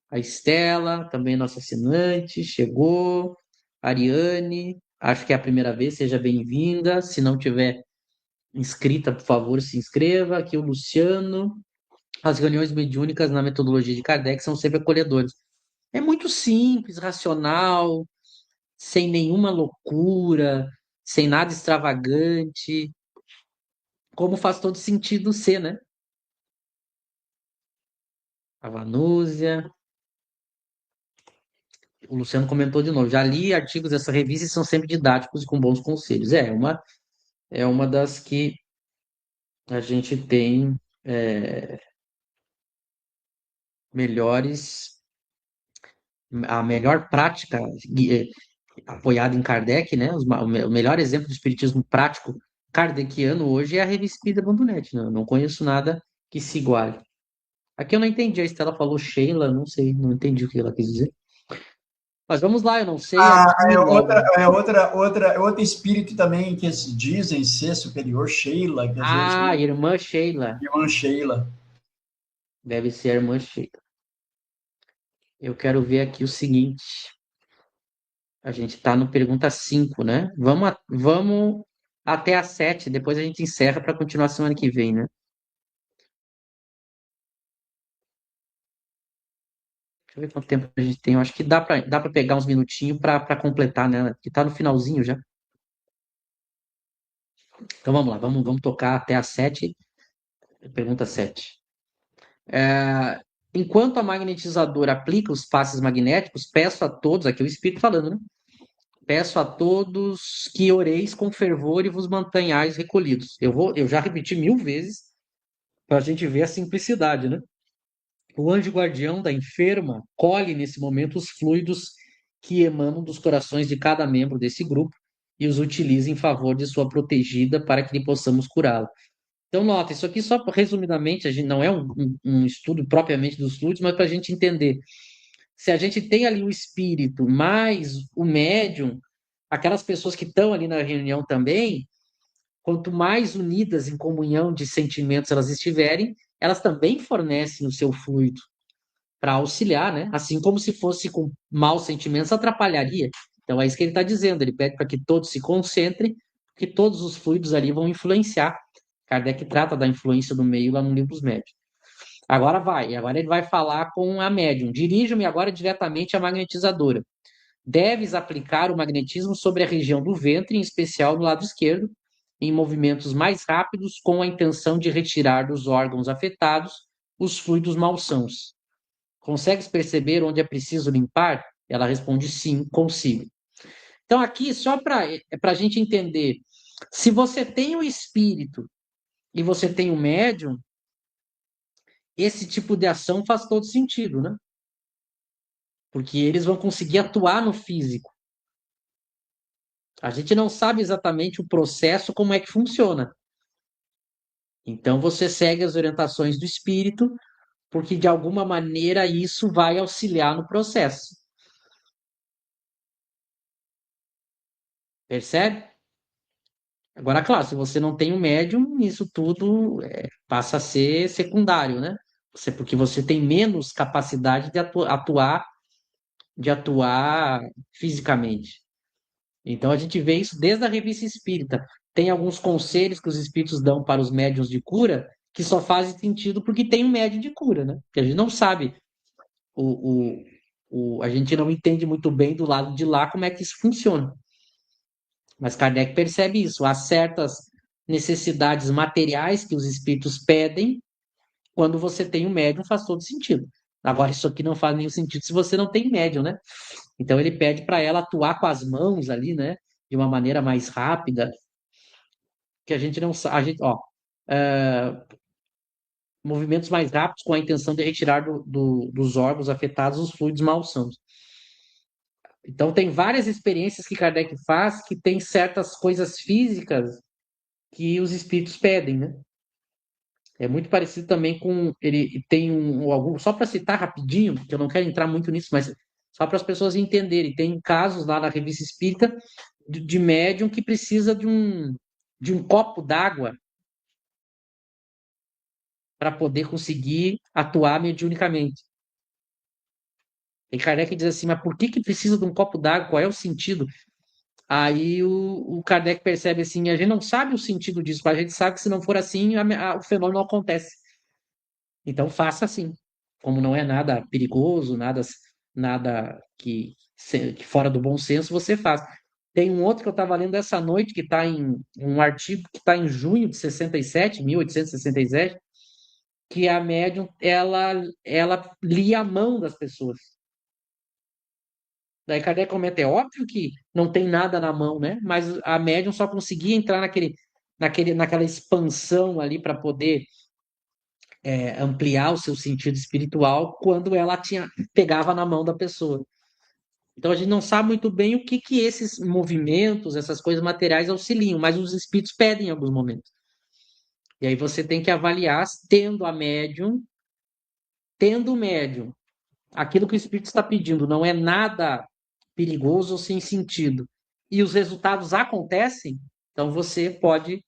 A Estela, também nossa assinante, chegou. Ariane, acho que é a primeira vez, seja bem-vinda. Se não tiver inscrita, por favor, se inscreva. Aqui o Luciano. As reuniões mediúnicas na metodologia de Kardec são sempre acolhedoras. É muito simples, racional, sem nenhuma loucura, sem nada extravagante, como faz todo sentido ser, né? A Vanúzia, o Luciano comentou de novo. Já li artigos dessa revista e são sempre didáticos e com bons conselhos. É uma das que a gente tem melhores, a melhor prática apoiada em Kardec, né? O melhor exemplo de espiritismo prático kardeciano hoje é a revista Espírita.net, né? Eu não conheço nada que se iguale. Aqui eu não entendi, a Estela falou Sheila, não sei, não entendi o que ela quis dizer. Mas vamos lá, eu não sei É aquilo. outro espírito também que eles dizem ser superior, Sheila, que às vezes Ah, irmã Sheila. irmã Sheila. Deve ser a irmã Sheila. Eu quero ver aqui o seguinte. A gente está no pergunta 5, né? Vamos até a 7, depois a gente encerra para continuar semana que vem, né? Deixa eu ver quanto tempo a gente tem. Eu acho que dá para pegar uns minutinhos para completar, né? Que está no finalzinho já. Então vamos lá, vamos tocar até a 7, pergunta 7. Enquanto a magnetizadora aplica os passes magnéticos, peço a todos, aqui é o Espírito falando, né? Peço a todos que oreis com fervor e vos mantenhais recolhidos. Eu já repeti 1000 vezes para a gente ver a simplicidade, né? O anjo guardião da enferma colhe nesse momento os fluidos que emanam dos corações de cada membro desse grupo e os utiliza em favor de sua protegida para que lhe possamos curá-la. Então, nota, isso aqui só resumidamente, a gente não é um estudo propriamente dos fluidos, mas para a gente entender. Se a gente tem ali o espírito mais o médium, aquelas pessoas que estão ali na reunião também, quanto mais unidas em comunhão de sentimentos elas estiverem, elas também fornecem o seu fluido para auxiliar, né? Assim como se fosse com maus sentimentos, atrapalharia. Então é isso que ele está dizendo. Ele pede para que todos se concentrem, porque todos os fluidos ali vão influenciar. Kardec trata da influência do meio lá no livro dos médiuns. Agora ele vai falar com a médium. Dirijo-me agora diretamente à magnetizadora. Deves aplicar o magnetismo sobre a região do ventre, em especial no lado esquerdo, em movimentos mais rápidos, com a intenção de retirar dos órgãos afetados os fluidos malsãos. Consegues perceber onde é preciso limpar? Ela responde sim, consigo. Então, aqui, só para a gente entender, se você tem o espírito e você tem o médium, esse tipo de ação faz todo sentido, né? Porque eles vão conseguir atuar no físico. A gente não sabe exatamente o processo, como é que funciona. Então, você segue as orientações do espírito, porque de alguma maneira isso vai auxiliar no processo. Percebe? Agora, claro, se você não tem um médium, isso tudo passa a ser secundário, né? Porque você tem menos capacidade de atuar fisicamente. Então a gente vê isso desde a revista espírita. Tem alguns conselhos que os espíritos dão para os médiuns de cura que só fazem sentido porque tem um médium de cura, né? Porque a gente não sabe, o, a gente não entende muito bem do lado de lá como é que isso funciona. Mas Kardec percebe isso. Há certas necessidades materiais que os espíritos pedem, quando você tem um médium, faz todo sentido. Agora, isso aqui não faz nenhum sentido se você não tem médium, né? Então, ele pede para ela atuar com as mãos ali, né? De uma maneira mais rápida, que a gente não sabe. A gente, ó, é, movimentos mais rápidos com a intenção de retirar dos órgãos afetados os fluidos malsãos. Então, tem várias experiências que Kardec faz que tem certas coisas físicas que os espíritos pedem, né? É muito parecido também com ele tem algum só para citar rapidinho, que eu não quero entrar muito nisso, mas só para as pessoas entenderem. Tem casos lá na Revista Espírita de médium que precisa de um copo d'água para poder conseguir atuar mediunicamente. E Kardec diz assim, mas por que precisa de um copo d'água? Qual é o sentido? Aí o Kardec percebe assim, a gente não sabe o sentido disso, mas a gente sabe que se não for assim, o fenômeno não acontece. Então faça assim. Como não é nada perigoso, nada que fora do bom senso, você faz. Tem um outro que eu estava lendo essa noite, que está em um artigo que está em junho de 67, 1867, que a médium ela lia a mão das pessoas. Daí Kardec comenta, é óbvio que não tem nada na mão, né? Mas a médium só conseguia entrar naquela expansão ali para poder ampliar o seu sentido espiritual quando ela pegava na mão da pessoa. Então a gente não sabe muito bem o que esses movimentos, essas coisas materiais auxiliam, mas os espíritos pedem em alguns momentos. E aí você tem que avaliar, tendo a médium, tendo o médium, aquilo que o espírito está pedindo não é nada perigoso ou sem sentido, e os resultados acontecem, então você pode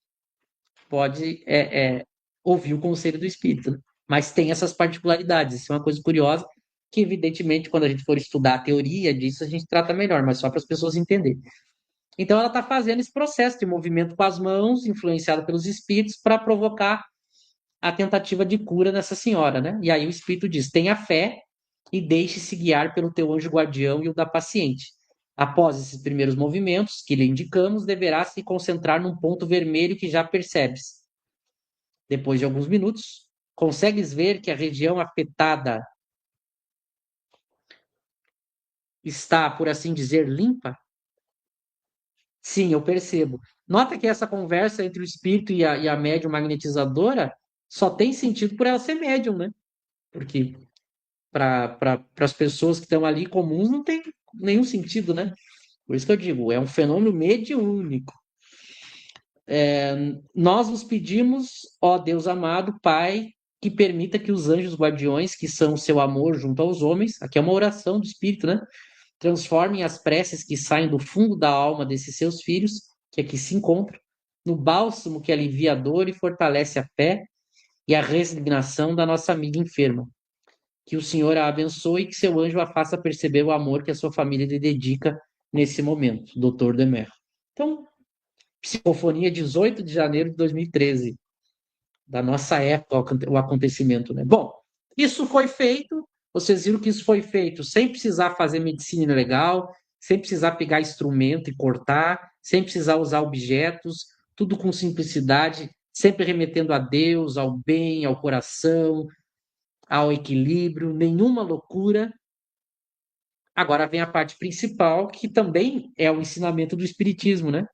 ouvir o conselho do espírito, né? Mas tem essas particularidades. Isso é uma coisa curiosa que, evidentemente, quando a gente for estudar a teoria disso, a gente trata melhor, mas só para as pessoas entenderem. Então, ela está fazendo esse processo de movimento com as mãos, influenciada pelos espíritos, para provocar a tentativa de cura dessa senhora, né? E aí o espírito diz: tenha fé e deixe-se guiar pelo teu anjo guardião e o da paciente. Após esses primeiros movimentos que lhe indicamos, deverá se concentrar num ponto vermelho que já percebes. Depois de alguns minutos, consegues ver que a região afetada está, por assim dizer, limpa? Sim, eu percebo. Nota que essa conversa entre o espírito e a médium magnetizadora só tem sentido por ela ser médium, né? Porque para as pessoas que estão ali comuns não tem nenhum sentido, né? Por isso que eu digo, é um fenômeno mediúnico. Nós os pedimos, ó Deus amado, Pai, que permita que os anjos guardiões, que são o seu amor junto aos homens, aqui é uma oração do Espírito, né? Transformem as preces que saem do fundo da alma desses seus filhos, que aqui se encontram, no bálsamo que alivia a dor e fortalece a fé e a resignação da nossa amiga enferma. Que o Senhor a abençoe e que seu anjo a faça perceber o amor que a sua família lhe dedica nesse momento, Dr. Demer. Então, Psicofonia, 18 de janeiro de 2013, da nossa época, o acontecimento, né? Bom, isso foi feito, vocês viram que isso foi feito sem precisar fazer medicina legal, sem precisar pegar instrumento e cortar, sem precisar usar objetos, tudo com simplicidade, sempre remetendo a Deus, ao bem, ao coração, ao equilíbrio, nenhuma loucura. Agora vem a parte principal, que também é o ensinamento do Espiritismo, né?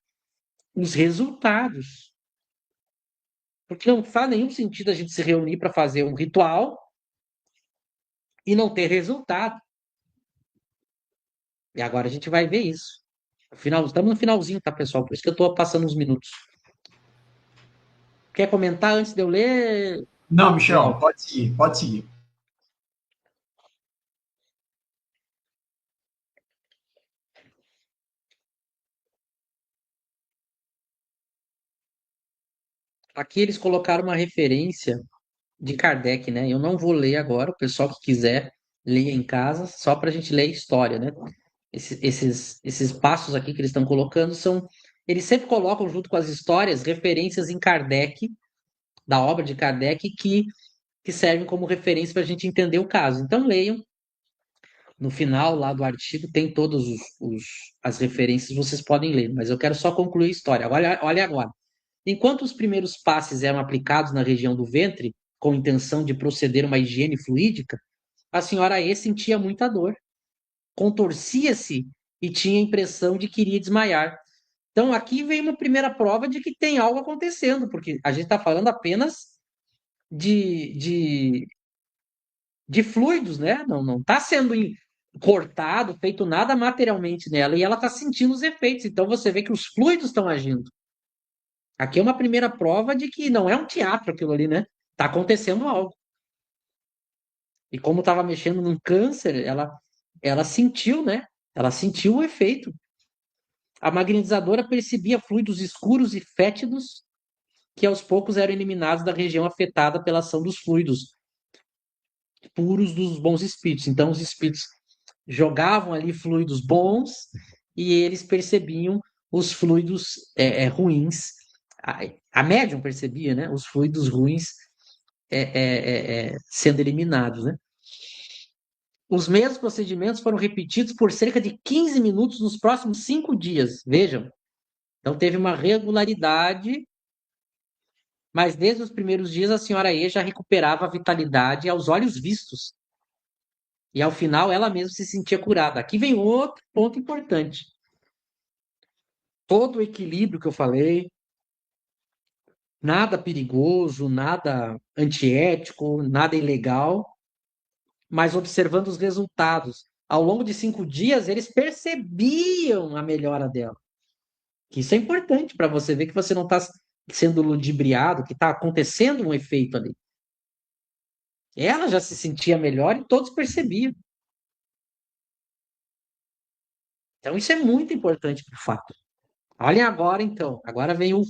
Os resultados. Porque não faz nenhum sentido a gente se reunir para fazer um ritual e não ter resultado. E agora a gente vai ver isso. Afinal, estamos no finalzinho, tá, pessoal? Por isso que eu estou passando uns minutos. Quer comentar antes de eu ler, Não, Michel, Glauco? pode seguir, pode seguir. Aqui eles colocaram uma referência de Kardec, né? Eu não vou ler agora, o pessoal que quiser ler em casa, só para a gente ler a história, né? Esses passos aqui que eles estão colocando são. Eles sempre colocam junto com as histórias referências em Kardec, da obra de Kardec, que servem como referência para a gente entender o caso. Então leiam. No final lá do artigo tem todas as referências, vocês podem ler, mas eu quero só concluir a história. Olha agora. Enquanto os primeiros passes eram aplicados na região do ventre, com intenção de proceder uma higiene fluídica, a senhora E sentia muita dor, contorcia-se e tinha a impressão de que iria desmaiar. Então, aqui vem uma primeira prova de que tem algo acontecendo, porque a gente está falando apenas de, de, de fluidos, né? Não está sendo cortado, feito nada materialmente nela, e ela está sentindo os efeitos. Então, você vê que os fluidos estão agindo. Aqui é uma primeira prova de que não é um teatro aquilo ali, né? Está acontecendo algo. E como estava mexendo num câncer, ela sentiu, né? Ela sentiu o efeito. A magnetizadora percebia fluidos escuros e fétidos que aos poucos eram eliminados da região afetada pela ação dos fluidos puros dos bons espíritos. Então, os espíritos jogavam ali fluidos bons e eles percebiam os fluidos ruins. A médium percebia, né? Os fluidos ruins sendo eliminados, né? Os mesmos procedimentos foram repetidos por cerca de 15 minutos nos próximos 5 dias. Vejam. Então, teve uma regularidade, mas desde os primeiros dias a senhora E já recuperava a vitalidade aos olhos vistos. E ao final ela mesma se sentia curada. Aqui vem outro ponto importante. Todo o equilíbrio que eu falei, nada perigoso, nada antiético, nada ilegal, mas observando os resultados. Ao longo de 5 dias, eles percebiam a melhora dela. Isso é importante para você ver que você não está sendo ludibriado, que está acontecendo um efeito ali. Ela já se sentia melhor e todos percebiam. Então, isso é muito importante para o fato. Olhem agora, então. Agora vem o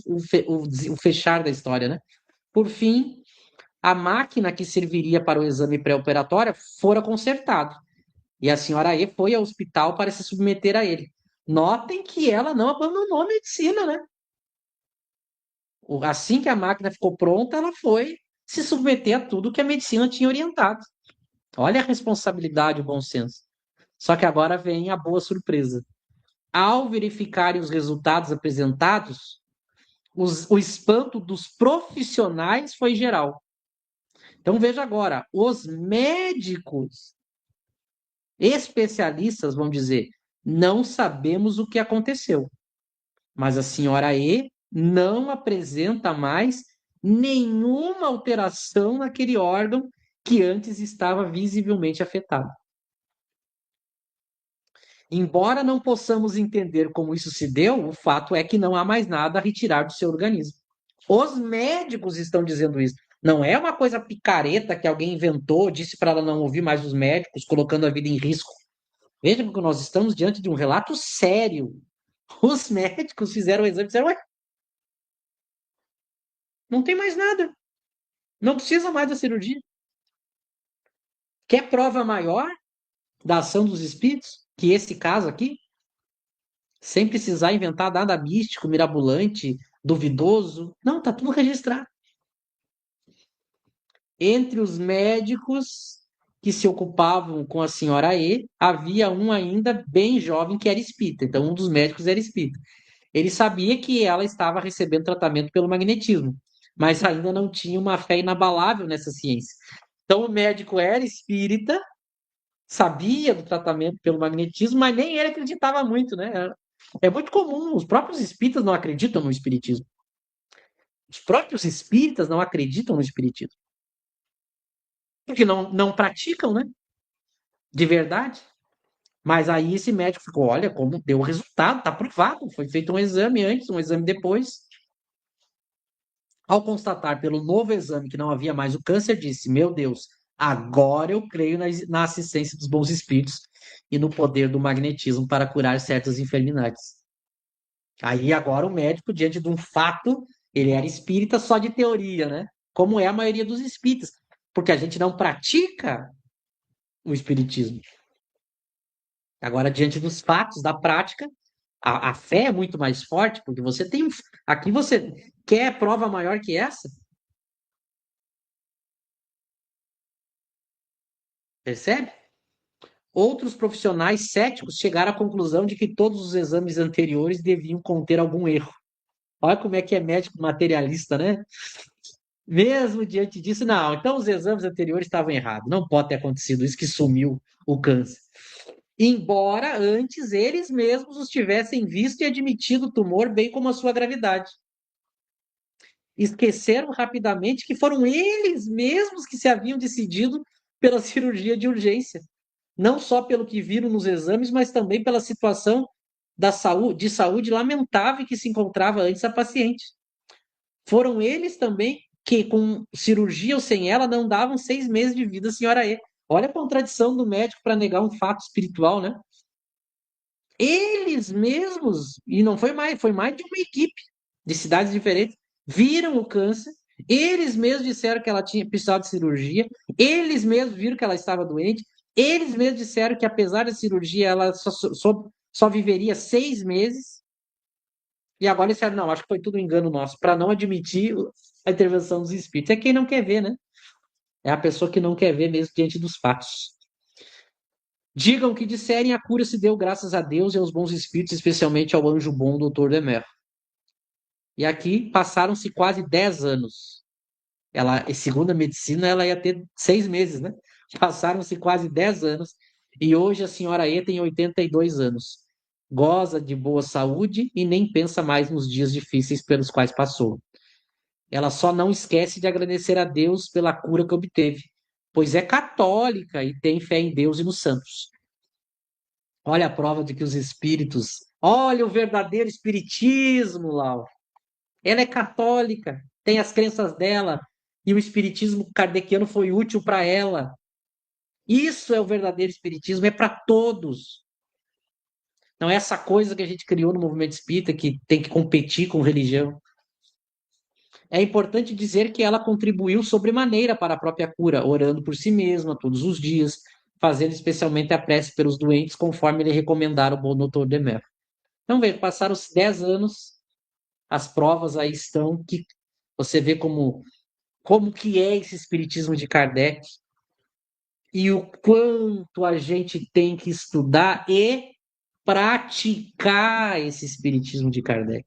fechar da história, né? Por fim, a máquina que serviria para o exame pré-operatório fora consertada. E a senhora E foi ao hospital para se submeter a ele. Notem que ela não abandonou a medicina, né? Assim que a máquina ficou pronta, ela foi se submeter a tudo que a medicina tinha orientado. Olha a responsabilidade, o bom senso. Só que agora vem a boa surpresa. Ao verificarem os resultados apresentados, o espanto dos profissionais foi geral. Então veja agora, os médicos, especialistas vão dizer, não sabemos o que aconteceu, mas a senhora E não apresenta mais nenhuma alteração naquele órgão que antes estava visivelmente afetado. Embora não possamos entender como isso se deu, o fato é que não há mais nada a retirar do seu organismo. Os médicos estão dizendo isso. Não é uma coisa picareta que alguém inventou, disse para ela não ouvir mais os médicos, colocando a vida em risco. Veja que nós estamos diante de um relato sério. Os médicos fizeram o exame e disseram: ué, não tem mais nada. Não precisa mais da cirurgia. Quer prova maior da ação dos espíritos que esse caso aqui? Sem precisar inventar nada místico, mirabolante, duvidoso. Não, tá tudo registrado. Entre os médicos que se ocupavam com a senhora E, havia um ainda bem jovem que era espírita. Então, um dos médicos era espírita. Ele sabia que ela estava recebendo tratamento pelo magnetismo, mas ainda não tinha uma fé inabalável nessa ciência. Então, o médico era espírita, sabia do tratamento pelo magnetismo, mas nem ele acreditava muito, né? É muito comum, os próprios espíritas não acreditam no espiritismo. Os próprios espíritas não acreditam no espiritismo. Porque não praticam, né? De verdade. Mas aí esse médico ficou, olha como deu o resultado, tá provado, foi feito um exame antes, um exame depois. Ao constatar pelo novo exame que não havia mais o câncer, disse: meu Deus, agora eu creio na assistência dos bons espíritos e no poder do magnetismo para curar certas enfermidades. Aí agora o médico, diante de um fato, ele era espírita só de teoria, né? Como é a maioria dos espíritas, porque a gente não pratica o espiritismo. Agora, diante dos fatos, da prática, a fé é muito mais forte, porque você tem. Aqui você quer prova maior que essa? Percebe? Outros profissionais céticos chegaram à conclusão de que todos os exames anteriores deviam conter algum erro. Olha como é que é médico materialista, né? Mesmo diante disso, não. Então os exames anteriores estavam errados. Não pode ter acontecido isso que sumiu o câncer. Embora antes eles mesmos os tivessem visto e admitido o tumor, bem como a sua gravidade. Esqueceram rapidamente que foram eles mesmos que se haviam decidido pela cirurgia de urgência. Não só pelo que viram nos exames, mas também pela situação de saúde lamentável que se encontrava antes a paciente. Foram eles também que, com cirurgia ou sem ela, não davam 6 meses de vida à senhora E. Olha a contradição do médico para negar um fato espiritual, né? Eles mesmos, e não foi mais de uma equipe de cidades diferentes, viram o câncer, eles mesmos disseram que ela tinha precisado de cirurgia, eles mesmos viram que ela estava doente, eles mesmos disseram que apesar da cirurgia ela só viveria 6 meses, e agora eles disseram, não, acho que foi tudo um engano nosso, para não admitir a intervenção dos espíritos. É quem não quer ver, né? É a pessoa que não quer ver mesmo diante dos fatos. Digam o que disserem, a cura se deu graças a Deus e aos bons espíritos, especialmente ao anjo bom, Dr. Demer. E aqui passaram-se quase 10 anos. Ela, segundo a medicina, ela ia ter 6 meses, né? Passaram-se quase 10 anos. E hoje a senhora E tem 82 anos. Goza de boa saúde e nem pensa mais nos dias difíceis pelos quais passou. Ela só não esquece de agradecer a Deus pela cura que obteve, pois é católica e tem fé em Deus e nos santos. Olha a prova de que os espíritos. Olha o verdadeiro espiritismo, Laura. Ela é católica, tem as crenças dela, e o espiritismo kardeciano foi útil para ela. Isso é o verdadeiro espiritismo, é para todos. Não é essa coisa que a gente criou no movimento espírita que tem que competir com religião. É importante dizer que ela contribuiu sobremaneira para a própria cura, orando por si mesma todos os dias, fazendo especialmente a prece pelos doentes, conforme ele recomendara o bom doutor Demer. Então, veja, passaram os 10 anos, as provas aí estão, que você vê como que é esse espiritismo de Kardec e o quanto a gente tem que estudar e praticar esse espiritismo de Kardec.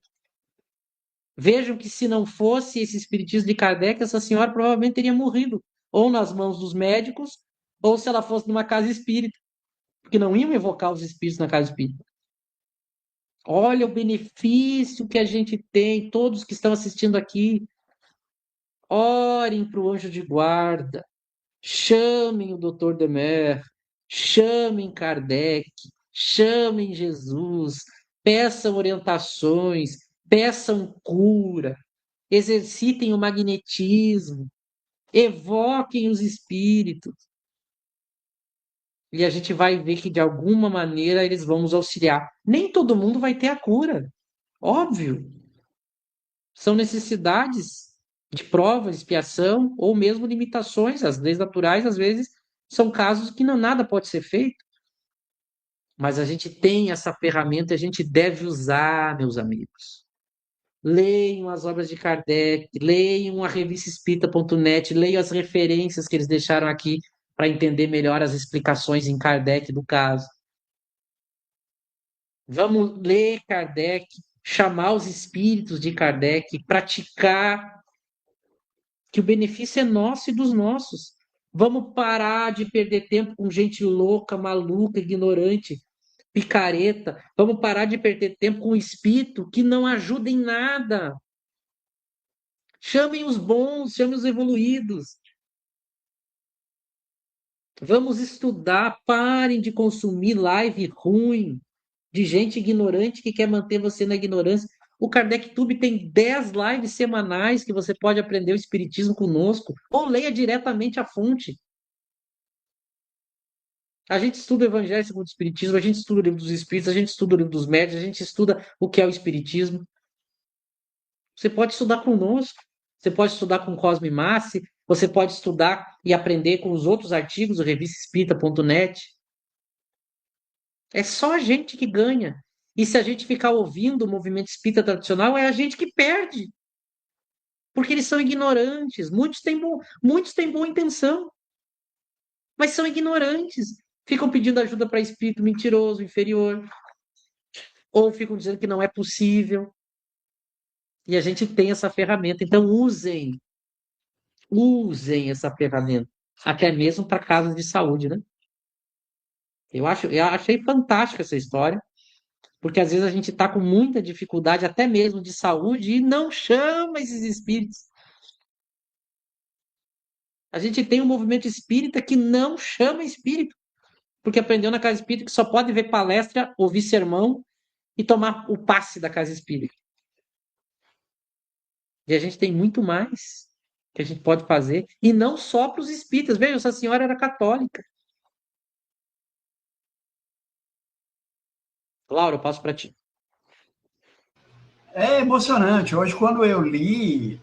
Vejam que se não fosse esse espiritismo de Kardec, essa senhora provavelmente teria morrido, ou nas mãos dos médicos, ou se ela fosse numa casa espírita, porque não iam evocar os espíritos na casa espírita. Olha o benefício que a gente tem, todos que estão assistindo aqui, orem para o anjo de guarda, chamem o Dr. Demer, chamem Kardec, chamem Jesus, peçam orientações, peçam cura, exercitem o magnetismo, evoquem os espíritos. E a gente vai ver que de alguma maneira eles vão nos auxiliar. Nem todo mundo vai ter a cura, óbvio. São necessidades de prova, expiação ou mesmo limitações. As leis naturais, às vezes, são casos que não nada pode ser feito. Mas a gente tem essa ferramenta e a gente deve usar, meus amigos. Leiam as obras de Kardec, leiam a revista espírita.net, leiam as referências que eles deixaram aqui para entender melhor as explicações em Kardec do caso. Vamos ler Kardec, chamar os espíritos de Kardec, praticar, que o benefício é nosso e dos nossos. Vamos parar de perder tempo com gente louca, maluca, ignorante, picareta. Vamos parar de perder tempo com espírito que não ajuda em nada. Chamem os bons, chamem os evoluídos. Vamos estudar, parem de consumir live ruim, de gente ignorante que quer manter você na ignorância. O Kardec Tube tem 10 lives semanais que você pode aprender o Espiritismo conosco, ou leia diretamente a fonte. A gente estuda o Evangelho segundo o Espiritismo, a gente estuda o Livro dos Espíritos, a gente estuda o Livro dos Médiuns, a gente estuda o que é o Espiritismo. Você pode estudar conosco, você pode estudar com Cosme Massi, você pode estudar e aprender com os outros artigos do revistaespírita.net. É só a gente que ganha. E se a gente ficar ouvindo o movimento espírita tradicional, é a gente que perde. Porque eles são ignorantes. Muitos têm boa intenção, mas são ignorantes. Ficam pedindo ajuda para espírito mentiroso, inferior. Ou ficam dizendo que não é possível. E a gente tem essa ferramenta. Então, usem essa ferramenta. Até mesmo para casos de saúde, né? Eu achei fantástica essa história. Porque às vezes a gente está com muita dificuldade, até mesmo de saúde, e não chama esses espíritos. A gente tem um movimento espírita que não chama espírito, porque aprendeu na casa espírita que só pode ver palestra, ouvir sermão e tomar o passe da casa espírita. E a gente tem muito mais que a gente pode fazer, e não só para os espíritas. Veja, essa senhora era católica. Laura, eu passo para ti. É emocionante. Hoje, quando eu li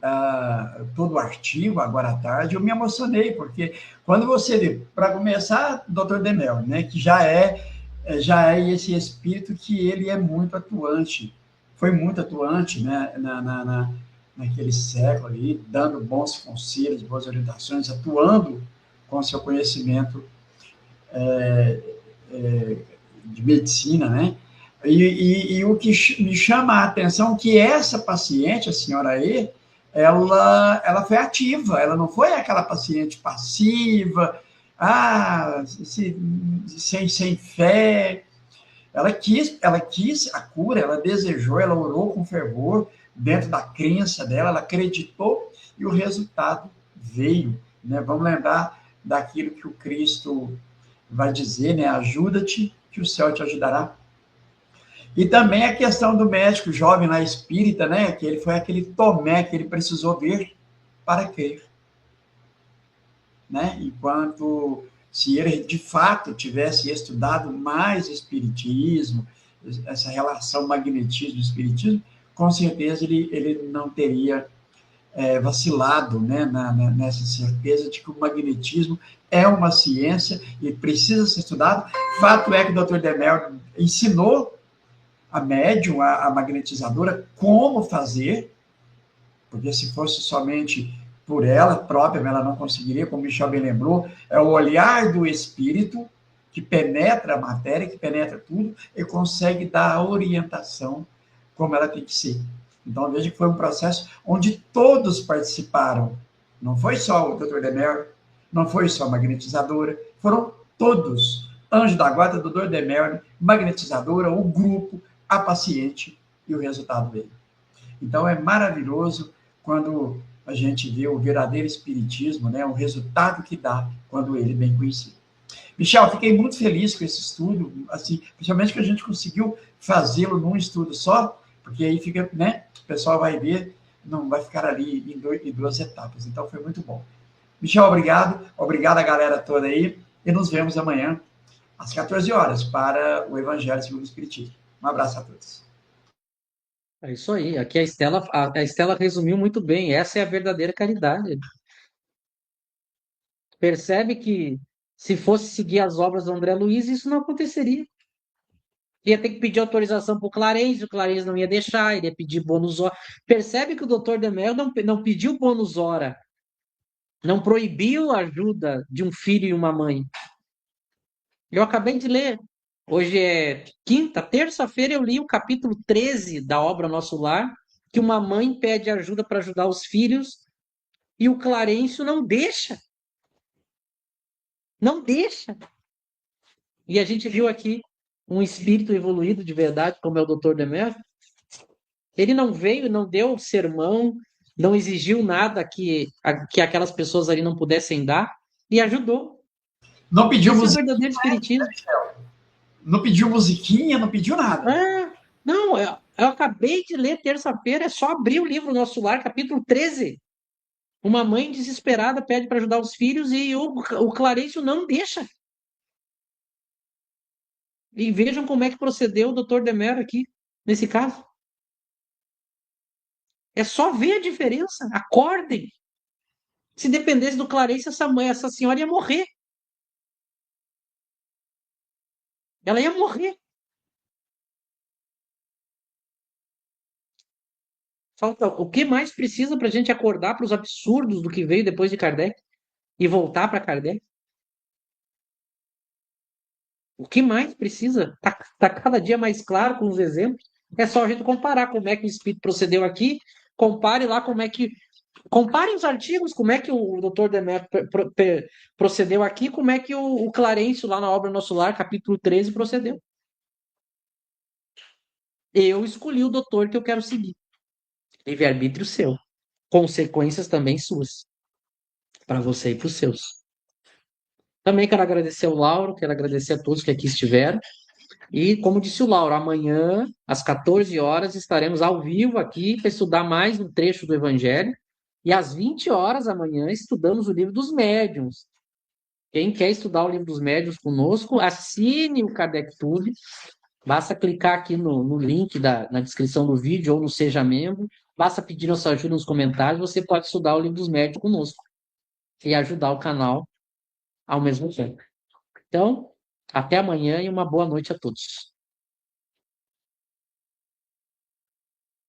todo o artigo, agora à tarde, eu me emocionei, porque quando você lê, para começar, Dr. Demel, né, que já é esse espírito que ele é muito atuante, foi muito atuante, né, naquele século ali, dando bons conselhos, boas orientações, atuando com seu conhecimento de medicina, né? E o que me chama a atenção é que essa paciente, a senhora E, ela foi ativa, ela não foi aquela paciente passiva, sem fé. Ela quis a cura, ela desejou, ela orou com fervor, dentro da crença dela, ela acreditou e o resultado veio. Né? Vamos lembrar daquilo que o Cristo vai dizer, né? Ajuda-te, que o céu te ajudará. E também a questão do médico jovem lá espírita, né? Que ele foi aquele Tomé que ele precisou ver para crer. né? Enquanto se ele de fato tivesse estudado mais espiritismo, essa relação magnetismo-espiritismo, com certeza ele não teria vacilado, né, nessa certeza de que o magnetismo é uma ciência e precisa ser estudado. Fato é que o Dr. Demer ensinou a médium, a magnetizadora, como fazer, porque se fosse somente por ela própria, ela não conseguiria, como Michel bem lembrou, é o olhar do espírito que penetra a matéria, que penetra tudo, e consegue dar a orientação como ela tem que ser. Então, veja que foi um processo onde todos participaram. Não foi só o Dr. Demer, não foi só a magnetizadora, foram todos. Anjo da guarda, Dr. Demer, magnetizadora, o grupo, a paciente, e o resultado veio. Então, é maravilhoso quando a gente vê o verdadeiro espiritismo, né, o resultado que dá quando ele é bem conhecido. Michel, fiquei muito feliz com esse estudo, assim, principalmente que a gente conseguiu fazê-lo num estudo só, porque aí fica, né, o pessoal vai ver, não vai ficar ali em duas etapas. Então, foi muito bom. Michel, obrigado a galera toda aí, e nos vemos amanhã, às 14 horas, para o Evangelho segundo o Espiritismo. Um abraço a todos. É isso aí. Aqui a Estela resumiu muito bem. Essa é a verdadeira caridade. Percebe que se fosse seguir as obras do André Luiz, isso não aconteceria. Ia ter que pedir autorização para o Clarence não ia deixar, ele ia pedir bônus hora. Percebe que o doutor Demel não pediu bônus hora, não proibiu a ajuda de um filho e uma mãe. Eu acabei de ler. Hoje é quinta, terça-feira eu li o capítulo 13 da obra Nosso Lar, que uma mãe pede ajuda para ajudar os filhos e o Clarencio não deixa. Não deixa. E a gente viu aqui um espírito evoluído de verdade, como é o Dr. Demer. Ele não veio, não deu sermão, não exigiu nada que aquelas pessoas ali não pudessem dar e ajudou. Não pediu Esse é o musiquinha, verdadeiro espiritismo. não pediu musiquinha, não pediu nada. Ah, não, eu acabei de ler terça-feira, é só abrir o livro Nosso Lar, capítulo 13. Uma mãe desesperada pede para ajudar os filhos e o Clarencio não deixa. E vejam como é que procedeu o Dr. Demero aqui, nesse caso. É só ver a diferença. Acordem. Se dependesse do Clarencio, essa senhora ia morrer. Ela ia morrer. Falta, o que mais precisa para a gente acordar para os absurdos do que veio depois de Kardec e voltar para Kardec? O que mais precisa? Tá cada dia mais claro com os exemplos. É só a gente comparar como é que o Espírito procedeu aqui, compare lá como é que. Compare os artigos, como é que o Dr. Demetrio procedeu aqui, como é que o Clarencio, lá na obra Nosso Lar, capítulo 13, procedeu. Eu escolhi o doutor que eu quero seguir. Livre-arbítrio seu. Consequências também suas. Para você e para os seus. Também quero agradecer ao Lauro, quero agradecer a todos que aqui estiveram. E, como disse o Lauro, amanhã, às 14 horas, estaremos ao vivo aqui para estudar mais um trecho do Evangelho. E às 20 horas amanhã, estudamos o livro dos médiuns. Quem quer estudar o livro dos médiuns conosco, assine o KardecTube. Basta clicar aqui no link na descrição do vídeo ou no Seja Membro. Basta pedir nossa ajuda nos comentários. Você pode estudar o livro dos médiuns conosco e ajudar o canal ao mesmo tempo. Então, até amanhã e uma boa noite a todos.